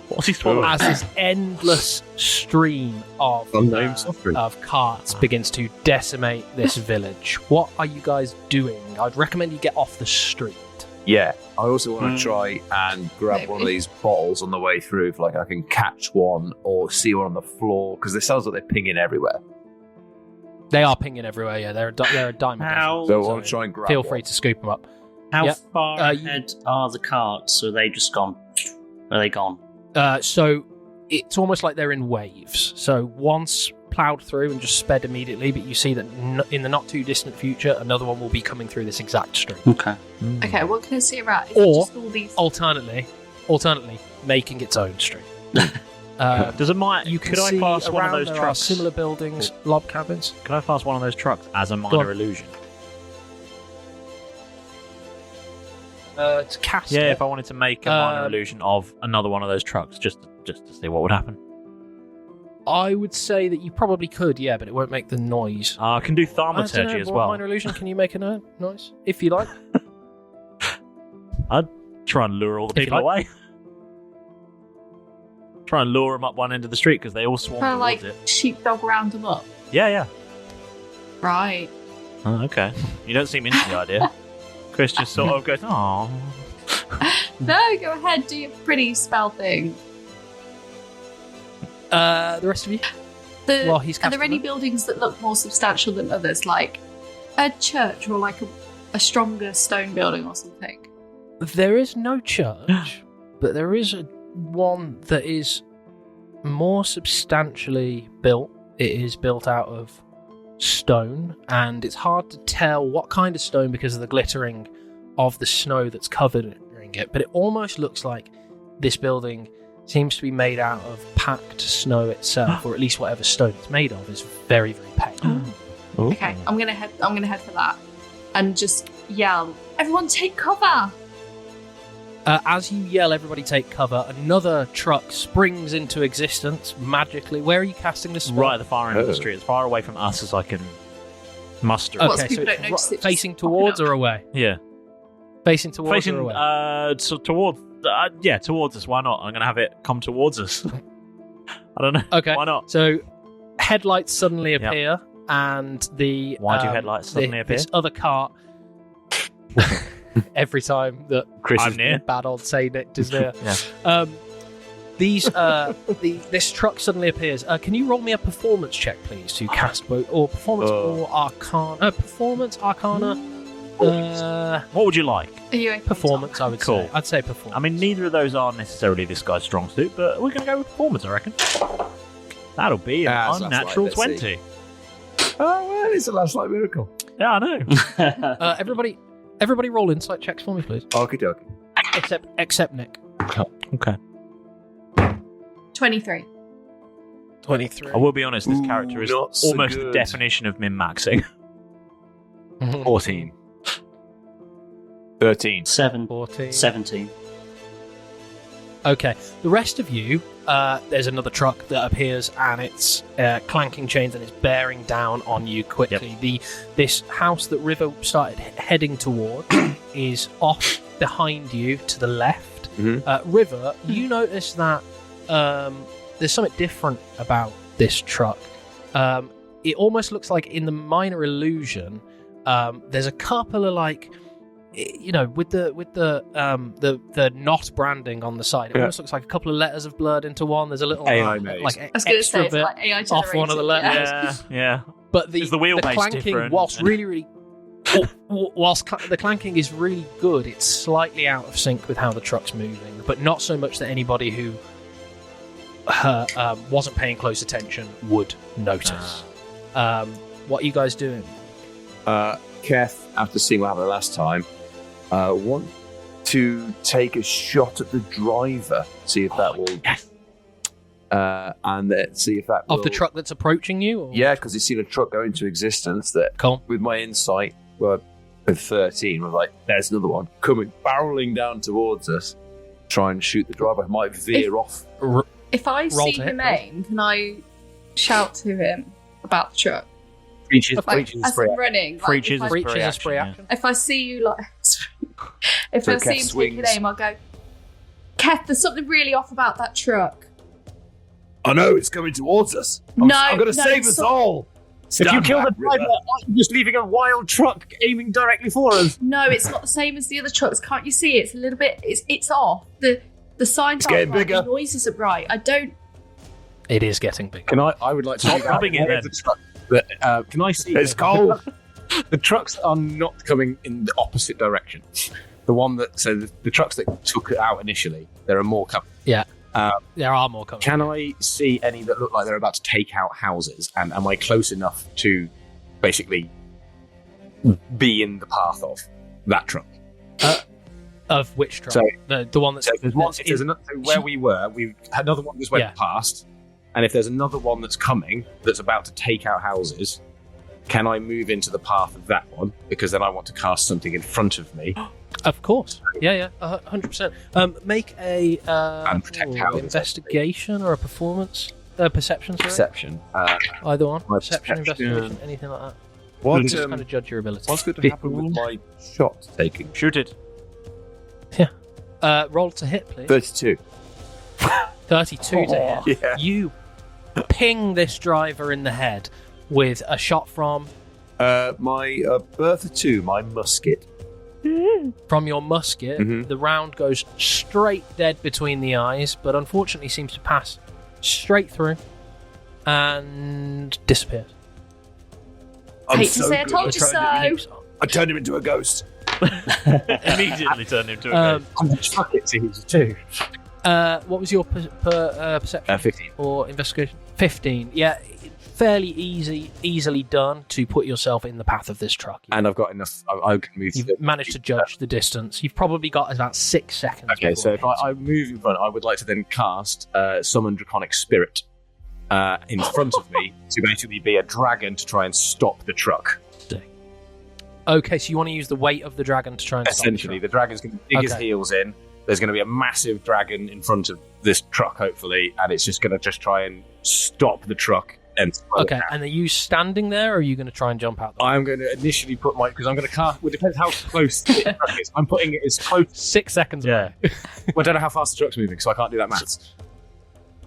What's he swallowing? As this endless stream of carts begins to decimate this village. What are you guys doing? I'd recommend you get off the street. Yeah, I also want to try and grab one of these bottles on the way through, if like I can catch one or see one on the floor, because it sounds like they're pinging everywhere. They are pinging everywhere. Yeah, they're a diamond. How- So I want to try and grab Feel one. free to scoop them up. How Yeah. far ahead are the carts? Are they just gone? Are they gone? So it's almost like they're in waves. So once ploughed through and just sped immediately, but you see that in the not too distant future, another one will be coming through this exact stream. Okay. Okay, what can I see around? Is it Or just all these? Alternately, making its own stream. Does it might? You can could I see pass one of around those there are trucks? similar buildings, lob cabins. Could I pass one of those trucks as a Go minor on. illusion? To cast Yeah, it. if I wanted to make a minor illusion of another one of those trucks, just to see what would happen. I would say that you probably could, yeah, but it won't make the noise. I can do I don't know, thaumaturgy as what well. minor illusion can you make a noise? If you like. I'd try and lure all the If you people like. away. Try and lure them up one end of the street because they all swarm Kind of towards like it. sheepdog round them up. Yeah. Right. Oh, okay. You don't seem into the idea. Chris just sort of goes, "Oh." No, go ahead, do your pretty spell thing. The rest of you? Well, he's Are there casting any them. buildings that look more substantial than others, like a church or like a stronger stone building or something? There is no church, but there is one that is more substantially built. It is built out of stone, and it's hard to tell what kind of stone because of the glittering of the snow that's covering it, but it almost looks like this building seems to be made out of packed snow itself, or at least whatever stone it's made of is very, very pale. Okay, I'm gonna head for that, and just yell, "Everyone, take cover!" As you yell, everybody take cover, another truck springs into existence magically. Where are you casting this spell? Right at the far end of the street, as far away from us as I can muster. Well, so Okay, so people it's don't notice it just facing popping towards up. or away? Yeah. Facing towards Facing or away? so towards towards us. Why not? I'm gonna have it come towards us. I don't know. Okay. Why not? So headlights suddenly appear, and the Why do headlights suddenly appear? This other cart. Every time that Chris I'm is near, bad old say Nick is near. Yeah. This truck suddenly appears. Can you roll me a performance check, please, to cast both, or performance or arcana? Performance, arcana. What would you like? Are you okay? Performance, I would Cool. say. I'd say performance. I mean, neither of those are necessarily this guy's strong suit, but we're gonna go with performance, I reckon. That'll be an That's unnatural right, let's 20. Oh, well, it's a Lastlight miracle. Yeah, I know. Everybody, roll insight checks for me, please. Okie dokie. Except Nick. Okay. 23. 23. I will be honest, this character is not so almost the good. definition of min-maxing. 14. 13. 14. 17. Okay. The rest of you, there's another truck that appears, and it's clanking chains, and it's bearing down on you quickly. This house that River started heading toward is off behind you to the left. River, you notice that there's something different about this truck. It almost looks like in the minor illusion, there's a couple of with the knot branding on the side, it almost looks like a couple of letters of blurred into one. There's a little AI maze. like I was going to extra say, it's bit like AI off one of the generated, letters. Yeah. But the Is the wheelbase clanking, different? whilst really, whilst the clanking is really good, it's slightly out of sync with how the truck's moving, but not so much that anybody who wasn't paying close attention would notice. What are you guys doing? Keth, after seeing what happened last time, want to take a shot at the driver, see if that will. Yes. And see if that Of will... the truck that's approaching you? Or? Yeah, because he's seen a truck go into existence that, Cool. with my insight, with 13, was like, there's another one coming, barreling down towards us. Try and shoot the driver. Might veer off. If I Roll see to him hit, aim, can I shout to him about the truck? Breaches As spray. I'm running. Like, Breaches if I- is Breach is a action, spray yeah. action. If I see you, like, if So I see Keth him swings. taking aim, I'll go, Keth, there's something really off about that truck. I know, it's coming towards us. I'm going to save us all. If you kill the Stand back, driver, aren't you just leaving a wild truck aiming directly for us? No, it's not the same as the other trucks. Can't you see? It's a little bit. It's off. The signs It's aren't getting right. bigger. The noise isn't right. I don't. It is getting big. Can I would like to Stop figure out rubbing it where then. the truck. But, can I see? It's cold. The trucks are not coming in the opposite direction. The one that the trucks that took it out initially, there are more coming. Yeah. There are more coming. Can I see any that look like they're about to take out houses? And am I close enough to basically be in the path of that truck? Of which truck? So- the one that's... So if there's one, that's if there's another, so where we were, we had another one just went Yeah. past, and if there's another one that's coming that's about to take out houses, can I move into the path of that one? Because then I want to cast something in front of me. Of course. Yeah, 100%. Make a And protect houses, investigation or a performance perception. Sorry. Perception. Either one. My Perception, perception. investigation, anything like that. What, Just kind of judge your ability. what's going to happen with my shot taking? Shoot it. Roll to hit, please. 32. 32 to hit. Yeah. You ping this driver in the head with a shot from My Bertha 2, my musket. your musket. Mhm. The round goes straight dead between the eyes, but unfortunately seems to pass straight through and disappears. I'm Hate to so say I good. told you so. I turned him into a ghost. Immediately turned him to a ghost. And the truck it seems too. What was your perception 15. or investigation? 15. Yeah, fairly easily done to put yourself in the path of this truck. And I've got enough. I can move. You've managed to judge the distance. You've probably got about 6 seconds. Okay, so if before it I move in front, I would like to then cast Summon Draconic Spirit in front of me to basically be a dragon to try and stop the truck. hits. Okay, so you want to use the weight of the dragon to try and Essentially, stop the dragon's going to dig his Okay. heels in. There's going to be a massive dragon in front of this truck, hopefully, and it's just going to try and stop the truck. And slow it Okay, down. and are you standing there, or are you going to try and jump out? I'm going to initially put because I'm going to cast. Well, it depends how close the truck is. I'm putting it as close. 6 seconds. Yeah. Well, I don't know how fast the truck's moving, so I can't do that maths.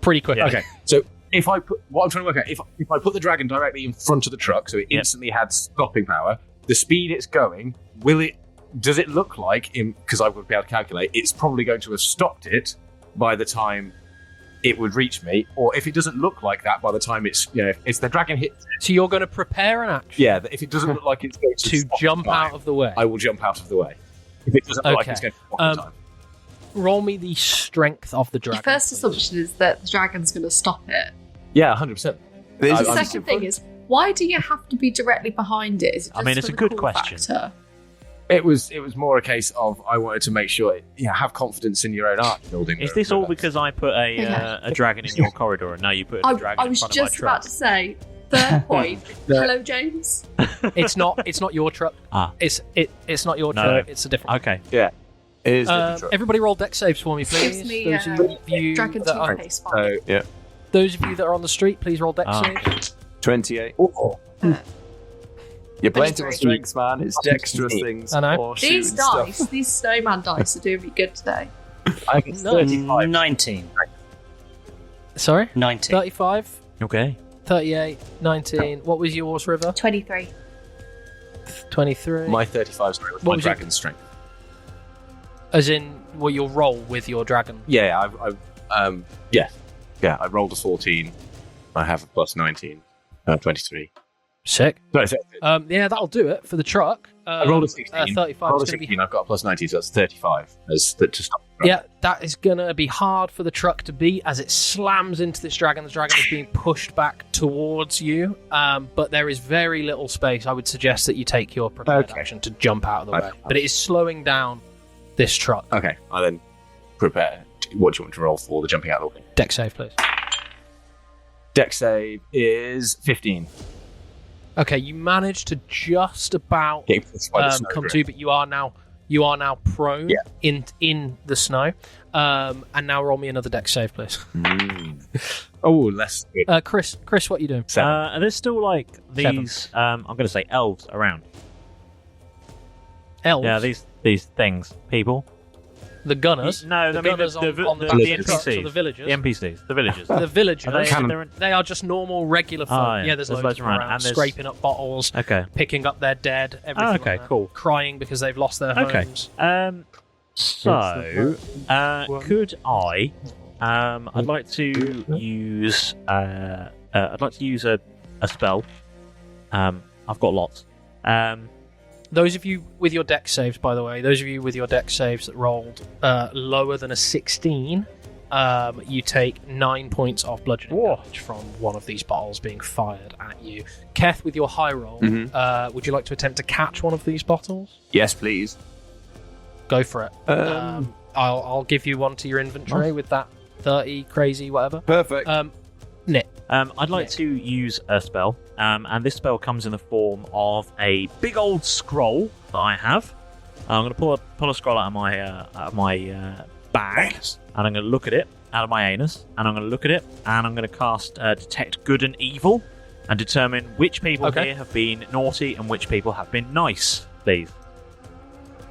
Pretty quick. Okay, so if I put what I'm trying to work out, if I put the dragon directly in front of the truck, so it instantly had stopping power, the speed it's going, does it look like, because I would be able to calculate, it's probably going to have stopped it by the time it would reach me, or if it doesn't look like that by the time it's the dragon hits it, So you're going to prepare an action yeah, if it doesn't look like it's going to to stop jump the time, out of the way. I will jump out of the way. If it doesn't look like Okay. it's going to stop the time. Roll me the strength of the Your dragon. first please. assumption is that the dragon's going to stop it. Yeah, 100%. The I'm second thing is, why do you have to be directly behind it? Is it I mean, just it's for a the good cool question. factor? It was more a case of I wanted to make sure, have confidence in your own art building. Is this all because I put a dragon in your corridor and now you put a dragon I in was front of my just about truck? to say, third point. Hello, James. It's not your truck. Ah. It's not your No. truck. It's a different. Okay. It is different truck. Everybody roll deck saves for me, please. Gives me those, of you Dragon that are, toothpaste. Fine. So, those of you that are on the street, please roll deck Ah. saves. 28. Uh, You're playing to my 23. strengths, man. It's dexterous things. I know. Or These shooting dice, stuff. these snowman dice, are doing me good today. I think 35. 19. Sorry? 19. 35, Okay. 38, 19. What was yours, River? 23. 23. My 35 was What my was your- dragon strength. As in, well, you'll roll with your dragon. Yeah, I rolled a 14. I have a plus 19, 23. Sick. No, Yeah, that'll do it for the truck. I rolled a 16. 35. I rolled a It's gonna 16. I've got a plus 19, so that's 35 to stop. The truck. Yeah, that is going to be hard for the truck to beat as it slams into this dragon. The dragon is being pushed back towards you, but there is very little space. I would suggest that you take your prepared action to jump out of the way. But it is slowing down this truck. Okay, I then prepare. What do you want to roll for the jumping out of the way? Dex save, please. Dex save is 15. Okay, you managed to just about Getting pushed by the snow come drift. to, but you are now prone in the snow. And now roll me another dex save, please. Oh, less good. Chris, what are you doing? Are there still like these? I'm going to say elves around. Elves? Yeah, these things, people. The gunners? No, the I mean gunners the on the NPCs. back of the trucks or the villagers? The NPCs, the villagers. The villagers, They they are just normal, regular folk. Oh, yeah. There's loads of them around, and there's- scraping up bottles, Okay. picking up their dead, everything okay, like that. cool. Crying because they've lost their Okay. homes. So, could I? I'd like to use. I'd like to use a spell. I've got lots. Those of you with your dex saves, by the way, that rolled lower than a 16, you take 9 points off bludgeoning damage from one of these bottles being fired at you. Keth, with your high roll, would you like to attempt to catch one of these bottles? Yes, please. Go for it. I'll give you one to your inventory with that 30 crazy whatever. Perfect. Nick. I'd like to use a spell, and this spell comes in the form of a big old scroll that I have. I'm going to pull a scroll out of my bag, and I'm going to look at it out of my anus, and I'm going to look at it, and I'm going to cast Detect Good and Evil, and determine which people here have been naughty and which people have been nice, please.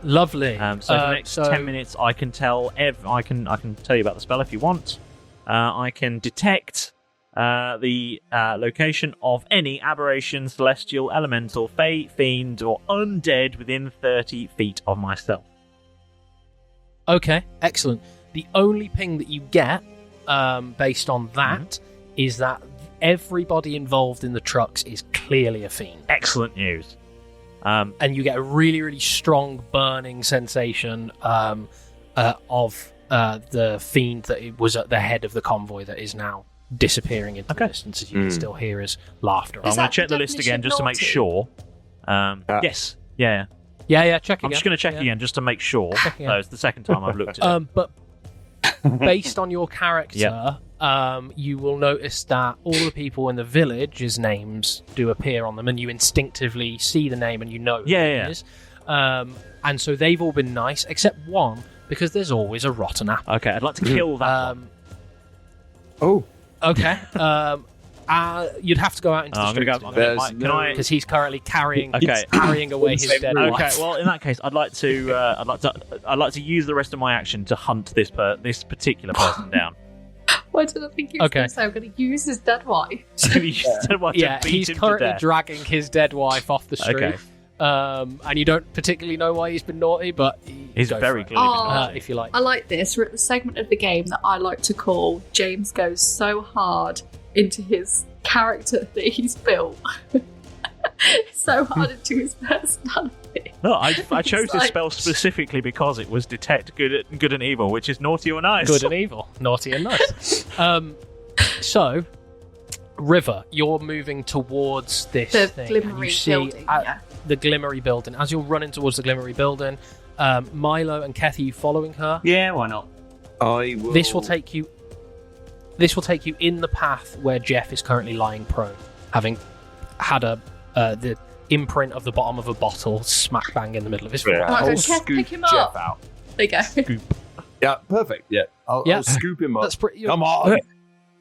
Lovely. So for the next 10 minutes, I can tell I can tell you about the spell if you want. I can detect the location of any aberration, celestial, elemental, fey, fiend, or undead within 30 feet of myself. Okay, excellent. The only ping that you get, based on that, is that everybody involved in the trucks is clearly a fiend. Excellent news. And you get a really, really strong burning sensation of the fiend that was at the head of the convoy that is now disappearing into the distance, as you can still hear his laughter. I'm going to check the list again just to make sure. Yes. Yeah. Yeah, check again. I'm just going to check again just to make sure. So it's the second time I've looked at it. But based on your character, you will notice that all the people in the village's names do appear on them, and you instinctively see the name and you know who it is. And so they've all been nice, except one, because there's always a rotten apple. Okay, I'd like to kill that one. Oh. Okay. You'd have to go out into the street because he's currently carrying away his dead wife. Okay, well in that case, I'd like to use the rest of my action to hunt this particular person down. Why did I think he was going to say I'm going to use his dead wife? He's currently dragging his dead wife off the street. Okay. And you don't particularly know why he's been naughty, but he's very clearly been naughty, if you like. I like this. We're at the segment of the game that I like to call James goes so hard into his character that he's built. So hard into his personality. No, I chose this spell specifically because it was Detect Good and Evil, which is naughty or nice. Good and evil. Naughty and nice. So, River, you're moving towards this The thing. glimmery building, The glimmery building. As you're running towards the glimmery building, Milo and Kathy, you following her? Yeah, why not? I will. This will take you in the path where Jeff is currently lying prone, having had the imprint of the bottom of a bottle smack bang in the middle of his forehead. Right, I'll so Kev, scoop pick him Jeff up. out. There you go. Yeah, perfect. Yeah, I'll scoop him up. That's pretty. Come on.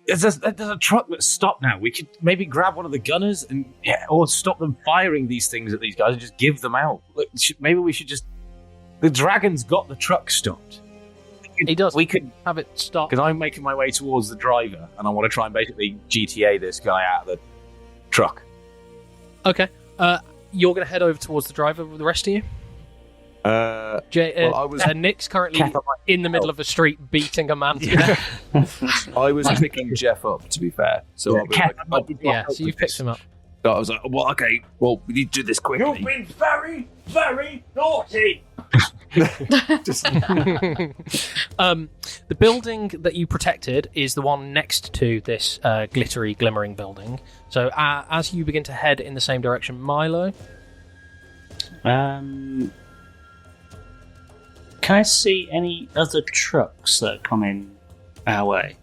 There's a truck that's stopped now. We could maybe grab one of the gunners and or stop them firing these things at these guys and just give them out. Look, maybe we should just. The dragon's got the truck stopped. He does. We could have it stop because I'm making my way towards the driver and I want to try and basically GTA this guy out of the truck. Okay. You're going to head over towards the driver with the rest of you? Well, I was Nick's currently in the middle of the street beating a man to death. I was picking Jeff up, to be fair. So So you've picked him up. I was like, well, okay, well, we need to do this quickly. You've been very, very naughty. The building that you protected is the one next to this glittery, glimmering building. So as you begin to head in the same direction, Milo. Can I see any other trucks that are coming our way?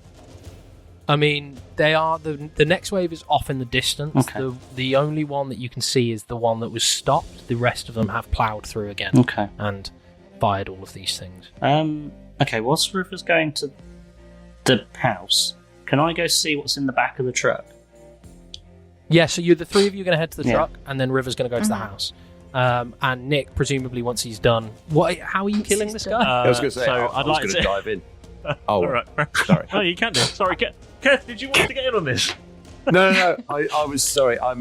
I mean, they are the next wave is off in the distance. Okay. The only one that you can see is the one that was stopped. The rest of them have ploughed through again. Okay. And fired all of these things. Okay, whilst River's going to the house, can I go see what's in the back of the truck? Yeah, so the three of you are going to head to the truck, and then River's going to go to the house. And Nick, presumably, once he's done, how are you killing this guy? I was going to say, I'd like to dive in. All right. Sorry. Oh, you can do. Sorry, Kev, did you want to get in on this? No. I was sorry. I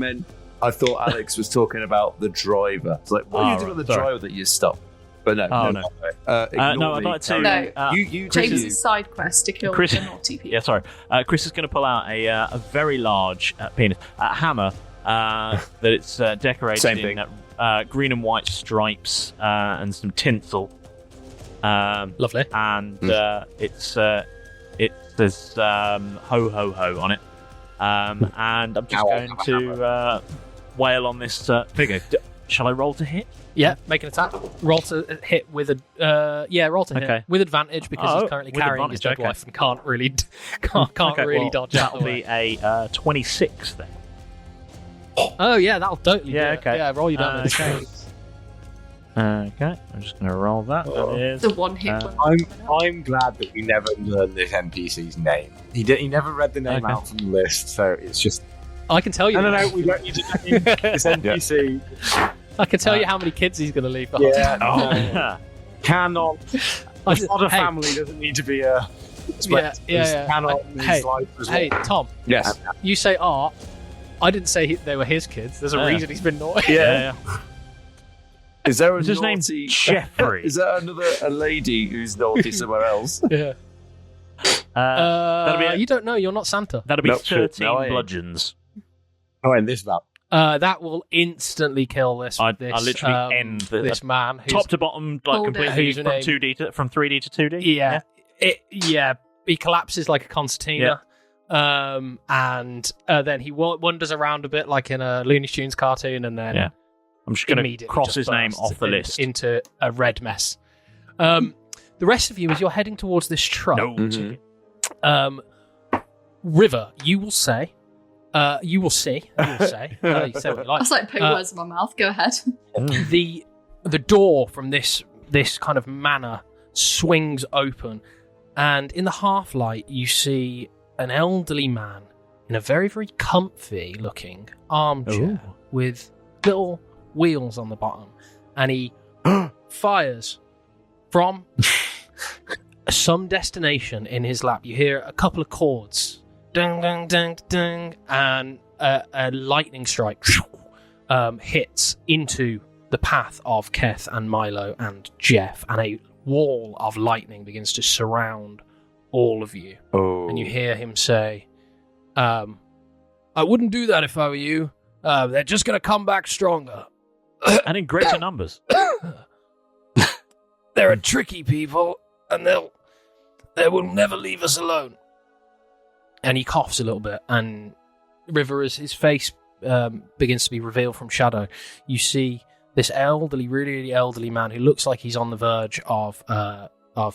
thought Alex was talking about the driver. It's like, what are you doing with the driver that you stopped? But no. No, I'd like to. No. You James's side quest to kill Chris- the naughty people. Yeah, sorry. Chris is going to pull out a very large penis hammer that it's decorated Same in thing. green and white stripes and some tinsel. Lovely. And it says ho ho ho on it. And I'm just going to wail on this figure. Shall I roll to hit? Yeah, make an attack. Roll to hit with a roll to hit Okay. with advantage because he's currently with carrying his dead advantage, wife and can't really dodge out That'll the way. be a 26 then. Oh yeah, that'll totally Yeah, do it. okay. Yeah, roll your damage. Okay, I'm just going to roll that. That is The one hit one. I'm glad that we never learned this NPC's name. He never read the name out from the list, so it's just. I can tell you. No, we don't need to name this NPC. I can tell you how many kids he's going to leave behind. Yeah, Oh. cannot. It's not a family. Doesn't need to be a. Yeah. Cannot. Hey, Tom. Yes. You say art. I didn't say they were his kids. There's a Yeah. reason he's been naughty. Yeah. Is there a Is his name naughty Jeffrey? Is there a lady who's naughty somewhere else? Yeah. That'll be You don't know. You're not Santa. That'll be Nope, 13 no, I ain't. bludgeons. Oh, in this map. That will instantly kill this. I literally end this man. Who's, Top to bottom, like Hold it. completely Who's from your name? 2D from 3D to 2D. Yeah. He collapses like a concertina. And then he wanders around a bit like in a Looney Tunes cartoon, and then I'm just going to immediately cross just his name bursts off the list. into a red mess. The rest of you, as you're heading towards this truck, River, you will say, you will see. You say what you I like. was like putting words in my mouth. Go ahead. The door from this kind of manor swings open, and in the half light you see an elderly man in a very, very comfy looking armchair with little wheels on the bottom, and he fires from some destination in his lap. You hear a couple of chords, ding, ding, ding, ding, and a lightning strike hits into the path of Keth and Milo and Jeff, and a wall of lightning begins to surround all of you. And you hear him say, I wouldn't do that if I were you. They're just going to come back stronger. And in greater numbers. They're a tricky people, and they will never leave us alone. And he coughs a little bit, and River, as his face begins to be revealed from shadow, you see this elderly, really, really elderly man who looks like he's on the verge of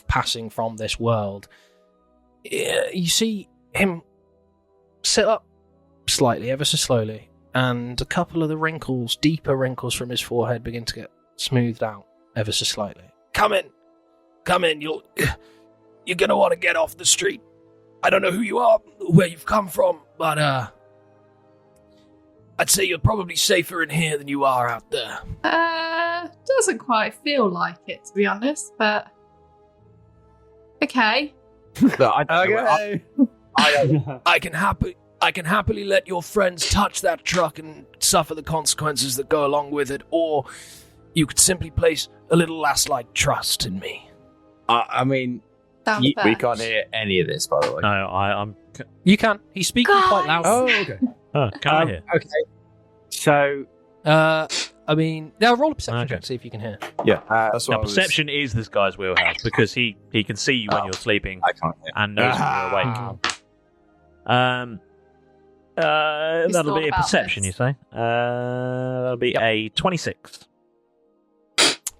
passing from this world. You see him sit up slightly, ever so slowly, and a couple of the wrinkles, deeper wrinkles from his forehead begin to get smoothed out ever so slightly. Come in, you're gonna want to get off the street. I don't know who you are, where you've come from, but I'd say you're probably safer in here than you are out there. Doesn't quite feel like it, to be honest, but okay. I can happily let your friends touch that truck and suffer the consequences that go along with it, or you could simply place a little Lastlight trust in me. I mean, Sounds we fair. can't hear any of this, by the way. No, I'm. You can. He's speaking quite loudly. Oh, okay. Can I hear? Okay. So, I mean, now roll a perception Okay. check, see if you can hear. yeah, that's what Now, perception is this guy's wheelhouse because he can see you when you're sleeping I can't hear. and knows when you're awake. That'll thought be a about perception, this. you say? That'll be a 26.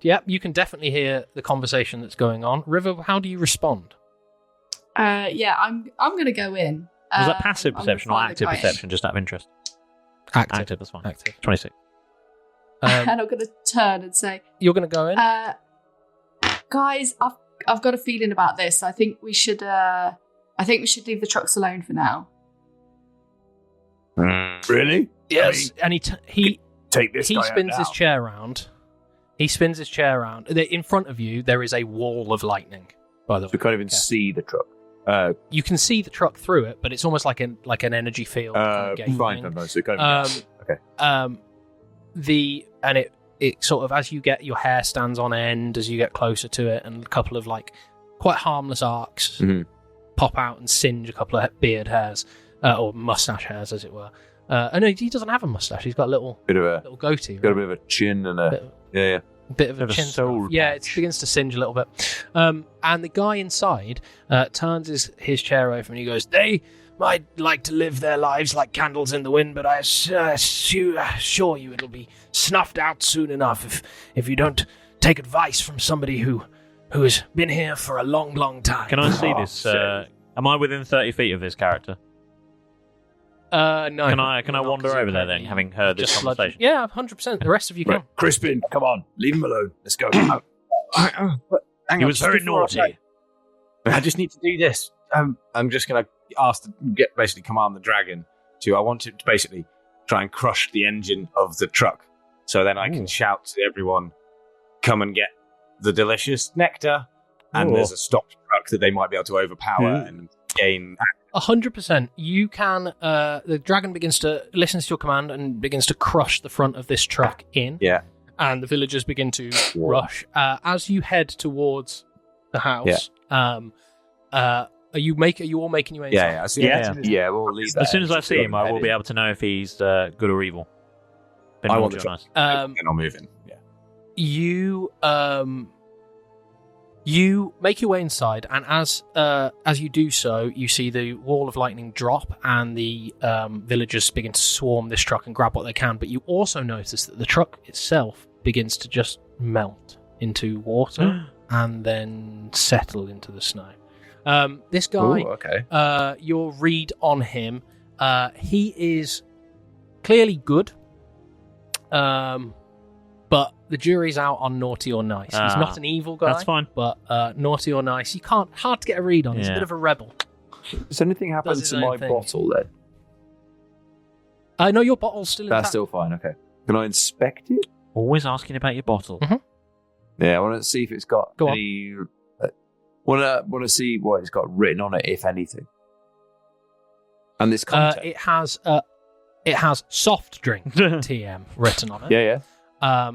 Yep, you can definitely hear the conversation that's going on. River, how do you respond? Yeah, I'm gonna go in. Was that passive I'm gonna perception or find the active guy. perception, just out of interest? Active. That's fine. Active. 26. And I'm gonna turn and say, You're going to go in? guys, I've got a feeling about this. I think we should leave the trucks alone for now. Really? Yes. I mean, And he take this guy out spins now. his chair around. He spins his chair around. In front of you, there is a wall of lightning, by the way. We can't even Okay. see the truck. You can see the truck through it, but it's almost like an energy field. kind of gate Fine, thing. no, so we can't even Okay. It sort of, as you get, your hair stands on end as you get closer to it, and a couple of like quite harmless arcs pop out and singe a couple of beard hairs or mustache hairs, as it were. And no, he doesn't have a mustache. He's got a little bit of a goatee. got a bit of a chin and a Bit of- yeah. bit of a Bit of a chin soul scarf. Yeah, it patch. begins to singe a little bit. And the guy inside turns his chair over and he goes, "They might like to live their lives like candles in the wind, but I assure you it'll be snuffed out soon enough if you don't take advice from somebody who has been here for a long, long time." Can I see this? Am I within 30 feet of this character? No. Can I wander over there then, having heard this Just sludge- conversation? Yeah, 100%. The rest of you can. Right, Crispin, come on, leave him alone. Let's go. Hang He on, was just very before I naughty. say- I just need to do this. I'm just going to ask to basically command the dragon to. I want it to basically try and crush the engine of the truck, so then I can shout to everyone, "Come and get the delicious nectar!" And Ooh. there's a stopped truck that they might be able to overpower and gain. 100%. You can. The dragon listens to your command and begins to crush the front of this truck in. Yeah. And the villagers begin to rush. As you head towards the house, are you all making your way inside? Yeah, we'll leave that. As soon as I see him, I will be able to know if he's good or evil. Been I want naughty the or truck. nice. Then I'll move in. Yeah. You make your way inside, and as you do so, you see the wall of lightning drop, and the villagers begin to swarm this truck and grab what they can. But you also notice that the truck itself begins to just melt into water and then settle into the snow. This guy, Ooh, okay. your read on him, he is clearly good, but the jury's out on naughty or nice. He's not an evil guy. That's fine. But naughty or nice, you can't. Hard to get a read on. He's a Yeah. bit of a rebel. Does anything happen Does his to own my thing. bottle then? I know your bottle's still intact. That's still fine. Okay. Can I inspect it? Always asking about your bottle. Yeah, I want to see if it's got Go on. any. Want to see what it's got written on it, if anything. And this content. It has soft drink TM written on it. Yeah.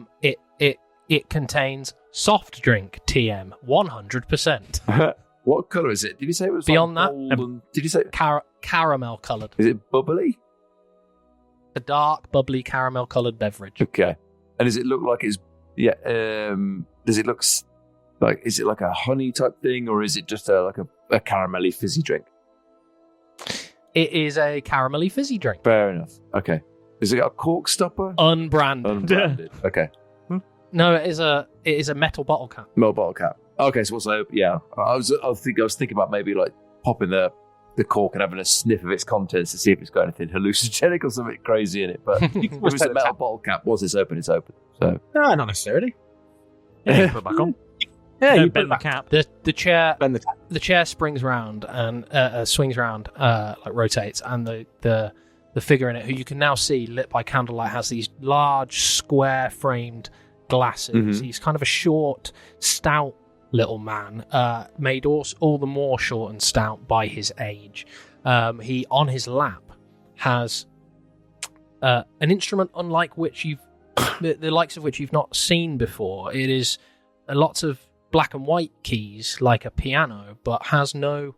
It contains soft drink TM 100%. What colour is it? Did you say it was Beyond like that, gold and- did you say Caramel coloured. is it bubbly? A dark, bubbly caramel coloured beverage. Okay. And does it look like it's does it look like, is it like a honey type thing, or is it just like a caramelly fizzy drink? It is a caramelly fizzy drink. Fair enough. Okay. Has it got a cork stopper? Unbranded. Unbranded. Okay. No, it is a metal bottle cap. No bottle cap. Okay, so also, yeah. I was thinking about maybe like popping the cork and having a sniff of its contents to see if it's got anything hallucinogenic or something crazy in it. But if it was a metal bottle cap, once it's open, it's open. So No, not necessarily. Yeah, you can put it back on. Yeah, Don't you bend put the cap. The chair bend the tap. the chair springs round and swings round, like rotates, and the figure in it, who you can now see lit by candlelight, has these large square framed glasses. Mhm. He's kind of a short, stout little man, made all the more short and stout by his age. He on his lap has an instrument unlike which you've the likes of which you've not seen before. It is lots of black and white keys, like a piano, but has no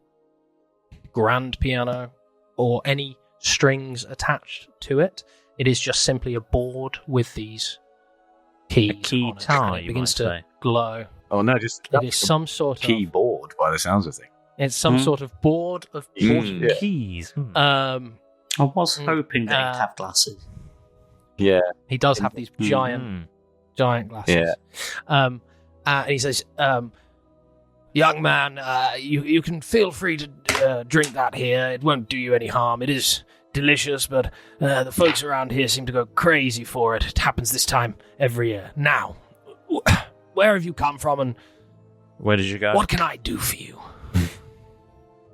grand piano or any strings attached to it. It is just simply a board with these keys. A key on it, tie, and it you begins might to say. glow. Oh no, just It is some sort of keyboard by the sounds of things. It's some sort of board of Yeah. Keys. I was Mm, hoping they'd have glasses. Yeah. He does have these giant glasses. Yeah. And he says, young man, you can feel free to drink that here. It won't do you any harm. It is delicious, but the folks around here seem to go crazy for it. It happens this time every year. Now, where have you come from, and Where did you go? what can I do for you?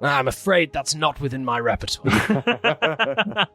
I'm afraid that's not within my repertoire.